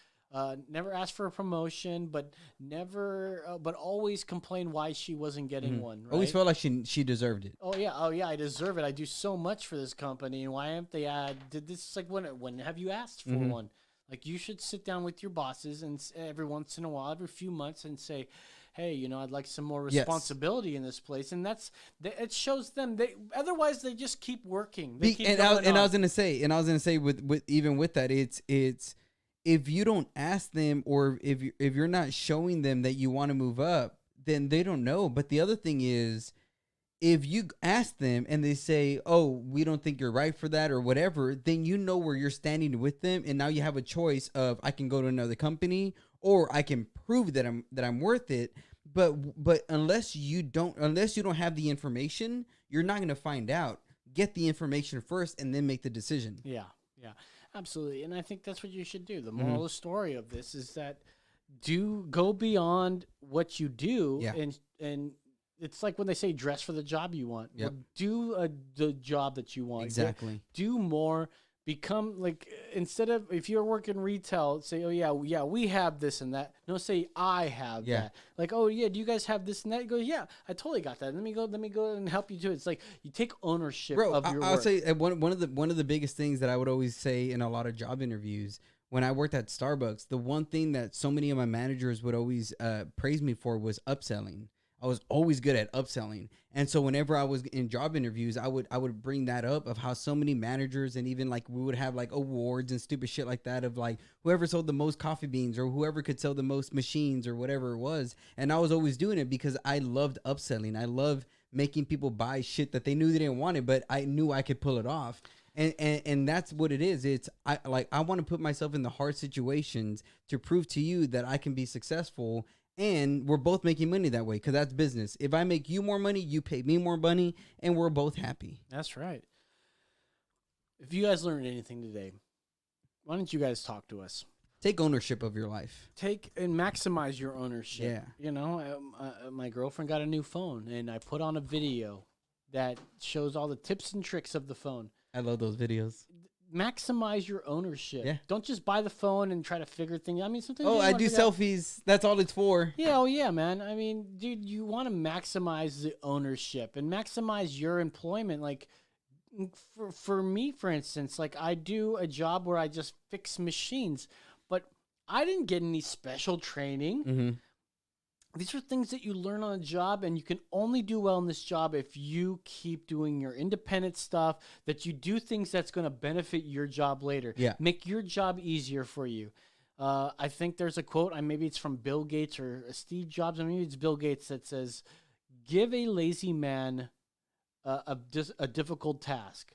never asked for a promotion, but but always complained why she wasn't getting one. Right? Always felt like she deserved it. Oh yeah, I deserve it. I do so much for this company, and why haven't they did this? Like when have you asked for one? Like you should sit down with your bosses and every once in a while, every few months, and say, hey, I'd like some more responsibility in this place, and it shows them. Otherwise they just keep working. They keep I was gonna say with even with that, it's if you don't ask them, or if you're not showing them that you want to move up, then they don't know. But the other thing is, if you ask them and they say, oh, we don't think you're right for that or whatever, then you know where you're standing with them, and now you have a choice of I can go to another company or I can prove that I'm worth it. But unless you don't have the information, you're not going to find out. Get the information first and then make the decision. Yeah, absolutely. And I think that's what you should do. The moral of the story of this is that go beyond what you do, and it's like when they say dress for the job you want. Yep. Well, do the job that you want. Exactly. Do more. Become like, instead of, if you're working retail, say, oh yeah, we have this and that. No, say I have that. Like, oh yeah, do you guys have this and that? You go, yeah, I totally got that. Let me go and help you do it. It's like you take ownership of your work. I'll say one of the biggest things that I would always say in a lot of job interviews when I worked at Starbucks, the one thing that so many of my managers would always praise me for was upselling. I was always good at upselling. And so whenever I was in job interviews, I would bring that up of how so many managers, and even like we would have like awards and stupid shit like that of like whoever sold the most coffee beans or whoever could sell the most machines or whatever it was. And I was always doing it because I loved upselling. I love making people buy shit that they knew they didn't want it, but I knew I could pull it off. And that's what it is. It's I want to put myself in the hard situations to prove to you that I can be successful. And we're both making money that way, because that's business. If I make you more money, you pay me more money, and we're both happy. That's right. If you guys learned anything today, why don't you guys talk to us? Take ownership of your life. Take and maximize your ownership. Yeah. My girlfriend got a new phone, and I put on a video that shows all the tips and tricks of the phone. I love those videos. Maximize your ownership. Yeah. Don't just buy the phone and try to figure things. I mean, sometimes. Oh, I do selfies. That's all it's for. Yeah. Oh, yeah, man. I mean, dude, you want to maximize the ownership and maximize your employment. Like, for me, for instance, like I do a job where I just fix machines, but I didn't get any special training. Mm-hmm. These are things that you learn on a job, and you can only do well in this job if you keep doing your independent stuff, that you do things that's going to benefit your job later. Yeah. Make your job easier for you. I think there's a quote, maybe it's from Bill Gates or Steve Jobs, maybe it's Bill Gates, that says, give a lazy man a difficult task,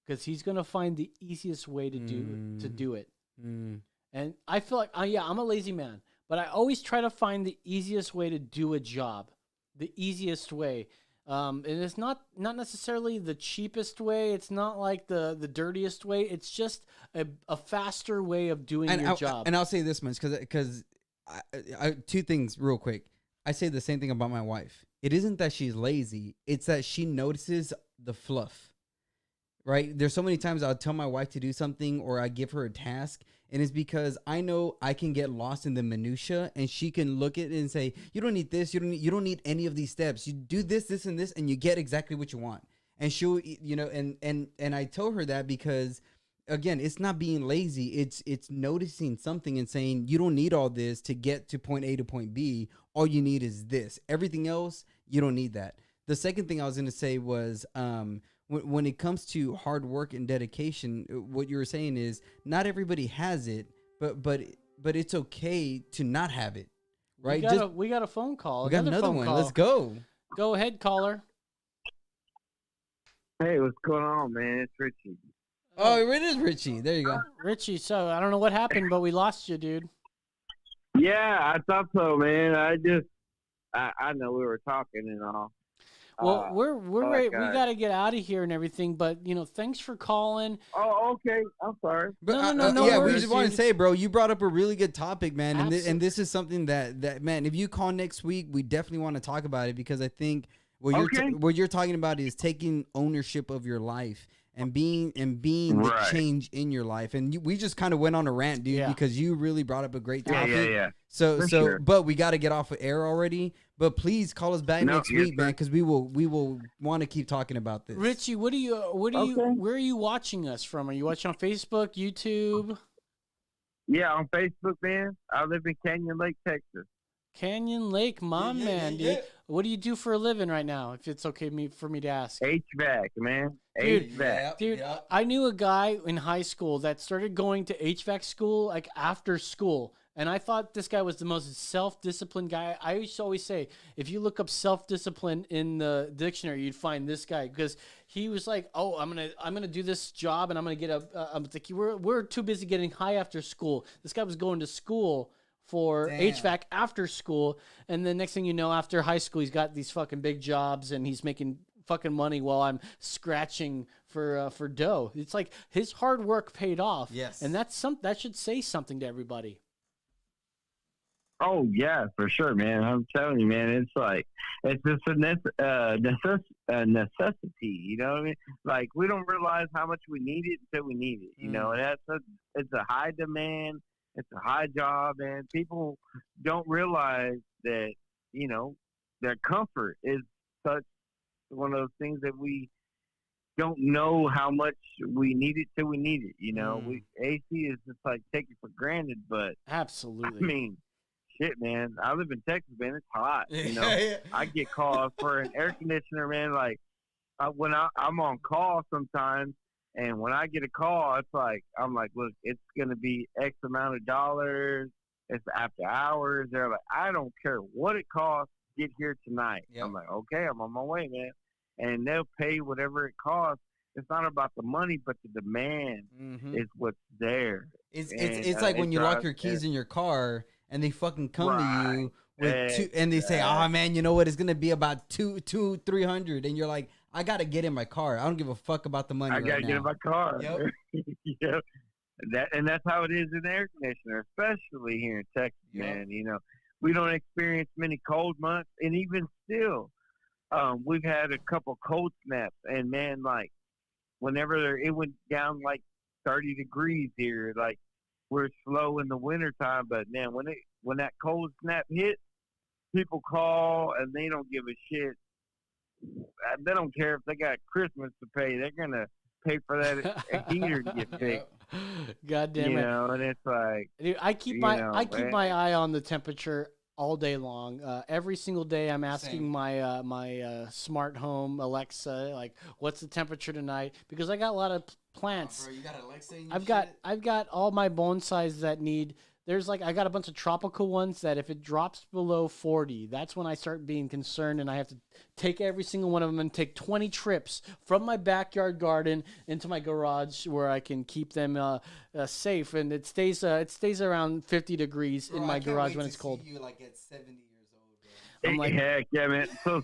because he's going to find the easiest way to do it. And I feel like, I'm a lazy man. But I always try to find the easiest way to do a job, the easiest way. And it's not necessarily the cheapest way. It's not like the dirtiest way. It's just a faster way of doing your job. And I'll say this much, because two things real quick. I say the same thing about my wife. It isn't that she's lazy. It's that she notices the fluff, right? There's so many times I'll tell my wife to do something, or I give her a task, and it's because I know I can get lost in the minutia, and she can look at it and say, you don't need this, you don't need any of these steps. You do this, this, and this, and you get exactly what you want. And she'll, and I tell her that because, again, it's not being lazy. It's noticing something and saying, you don't need all this to get to point A to point B. All you need is this. Everything else, you don't need that. The second thing I was going to say was, when it comes to hard work and dedication, what you were saying is not everybody has it, but it's okay to not have it, right? We got a phone call. We got another one. Let's go. Go ahead, caller. Hey, what's going on, man? It's Richie. Oh, it is Richie. There you go. Richie, so I don't know what happened, but we lost you, dude. Yeah, I thought so, man. I know we were talking and all. Well, we're ready. We got to get out of here and everything, but thanks for calling. Oh, okay. I'm sorry. But, no. Yeah, worries, we just want to dude. say, bro, you brought up a really good topic, man, Absolutely. and this is something that man, if you call next week, we definitely want to talk about it, because I think what you're talking about is taking ownership of your life and being the Right. change in your life. And we just kind of went on a rant, dude, because you really brought up a great topic. Yeah. So For sure. but we got to get off of air already. But please call us back No, next you're week, man, because we will want to keep talking about this. Richie, where are you watching us from? Are you watching on Facebook, YouTube? Yeah, on Facebook, man. I live in Canyon Lake, Texas. Canyon Lake, my man, dude. What do you do for a living right now? If it's okay for me to ask. HVAC, man. Dude, HVAC. I knew a guy in high school that started going to HVAC school like after school. And I thought this guy was the most self-disciplined guy. I used to always say, if you look up self-discipline in the dictionary, you'd find this guy because he was like, "Oh, I'm gonna do this job, and I'm gonna get I'm like, we're too busy getting high after school." This guy was going to school for HVAC after school, and then next thing you know, after high school, he's got these fucking big jobs, and he's making fucking money while I'm scratching for dough. It's like his hard work paid off. Yes, and that should say something to everybody. Oh yeah, for sure, man. I'm telling you, man. It's like it's just a necessity. You know what I mean? Like we don't realize how much we need it until we need it. You know, and it's a high demand. It's a high job, and people don't realize that their comfort is such one of those things that we don't know how much we need it till we need it. You know, AC is just like taken for granted, but absolutely. I mean. Shit, man. I live in Texas, man. It's hot. You know, I get calls for an air conditioner, man. Like when I'm on call sometimes, and when I get a call, it's like I'm like, look, it's gonna be X amount of dollars. It's after hours. They're like, I don't care what it costs. Get here tonight. Yep. I'm like, okay, I'm on my way, man. And they'll pay whatever it costs. It's not about the money, but the demand is what's there. It's like when you lock your keys in your car. And they fucking come to you with two, and they say, "Oh man, you know what? It's gonna be about $300," and you're like, "I gotta get in my car. I don't give a fuck about the money. I gotta get in my car." Yep. Yep. That's how it is in air conditioner, especially here in Texas, man. You know, we don't experience many cold months, and even still, we've had a couple cold snaps, and man, like whenever it went down like 30 degrees here, like. We're slow in the wintertime, but man, when that cold snap hits, people call and they don't give a shit. They don't care if they got Christmas to pay. They're gonna pay for that heater to get fixed. God damn it! You know, and it's like, dude, I keep my eye on the temperature all day long. Every single day, I'm asking my smart home Alexa, like, what's the temperature tonight? Because I got a lot of plants. Bro, you got Alexa in your I've got all my bonsais that need. There's like I got a bunch of tropical ones that if it drops below 40, that's when I start being concerned, and I have to take every single one of them and take 20 trips from my backyard garden into my garage where I can keep them safe, and it stays around 50 degrees in my garage when it's cold. You like at 70 years old, bro. I'm like, heck yeah, man. So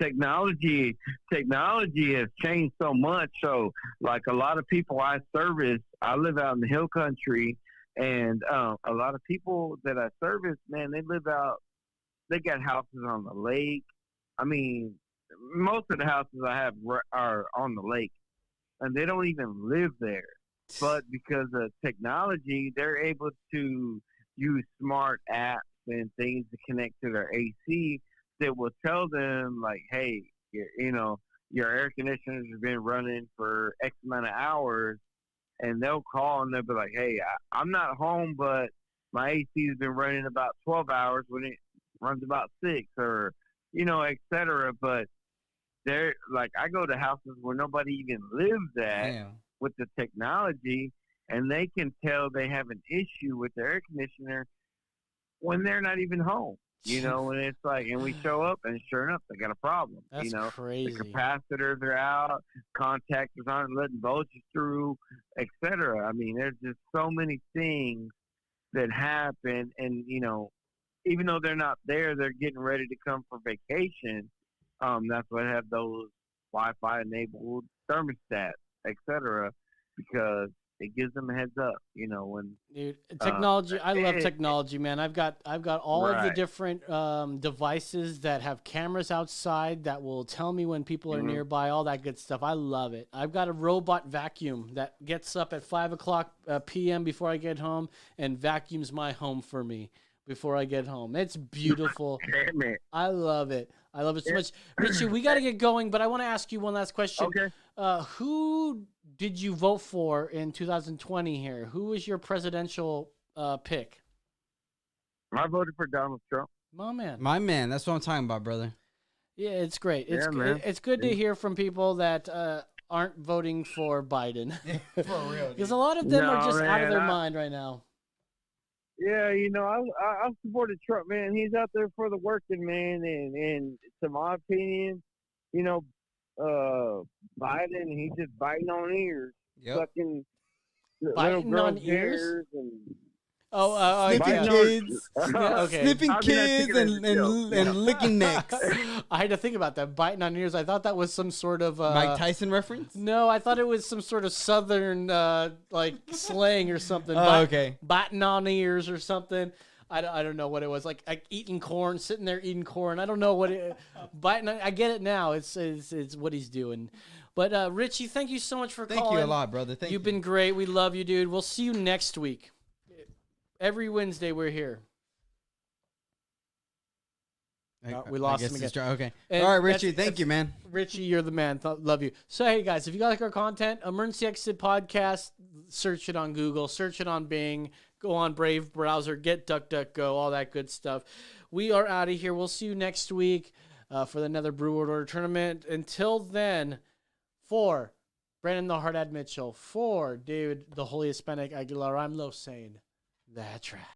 technology has changed so much. So like a lot of people I service, I live out in the hill country, and a lot of people that I service, man, they got houses on the lake. I mean, most of the houses I have are on the lake, and they don't even live there. But because of technology, they're able to use smart apps and things to connect to their AC that will tell them, like, hey, your air conditioners have been running for X amount of hours, and they'll call and they'll be like, hey, I'm not home, but my AC has been running about 12 hours when it runs about 6, or, et cetera. But they're like, I go to houses where nobody even lives at with the technology, and they can tell they have an issue with their air conditioner when they're not even home. And it's like, and we show up, and sure enough, they got a problem. That's crazy. The capacitors are out, contactors aren't letting voltage through, etc. I mean, there's just so many things that happen, and even though they're not there, they're getting ready to come for vacation. That's why I have those Wi-Fi enabled thermostats, etc. Because it gives them a heads up, when Dude, technology. I love it- technology, man. I've got all of the Right. different devices that have cameras outside that will tell me when people are Mhm. nearby. All that good stuff. I love it. I've got a robot vacuum that gets up at 5 o'clock p.m. before I get home and vacuums my home for me before I get home. It's beautiful. Damn it. I love it. I love it so Yeah. much. Richie, we got to get going, but I want to ask you one last question. Okay. Who did you vote for in 2020 here? Who was your presidential pick? I voted for Donald Trump. Oh, man. My man, that's what I'm talking about, brother. Yeah, it's great. It's Yeah, man. it's good to hear from people that aren't voting for Biden. For real. Because a lot of them are No, just out of man, their I- mind right now. Yeah, I supported Trump, man. He's out there for the working man, and to my opinion, Biden, he's just biting on ears, Yep. sucking little Biting on girls' ears? hairs and Sniffing yeah. kids, Yeah, okay. sniffing I mean, I kids, think it is a joke. and licking necks. I had to think about that. Biting on ears. I thought that was some sort of Mike Tyson reference? No, I thought it was some sort of southern like slang or something. Oh, okay. Biting on ears or something. I don't know what it was. Like eating corn, sitting there eating corn. I don't know what it. Biting. I get it now. It's what he's doing. But Richie, thank you so much for Thank calling. you a lot, brother. Thank You've you. been great. We love you, dude. We'll see you next week. Every Wednesday we're here. We lost him again. Okay. And All right, Richie. that's- Thank you, man. Richie, you're the man. Love you. So, hey, guys, if you like our content, Emergency Exit Podcast, search it on Google, search it on Bing, go on Brave browser, get DuckDuckGo, all that good stuff. We are out of here. We'll see you next week for another Brew World Order tournament. Until then, for Brandon the Hardad Mitchell, for David the Holy Hispanic Aguilar, I'm Lo Sane. That's right.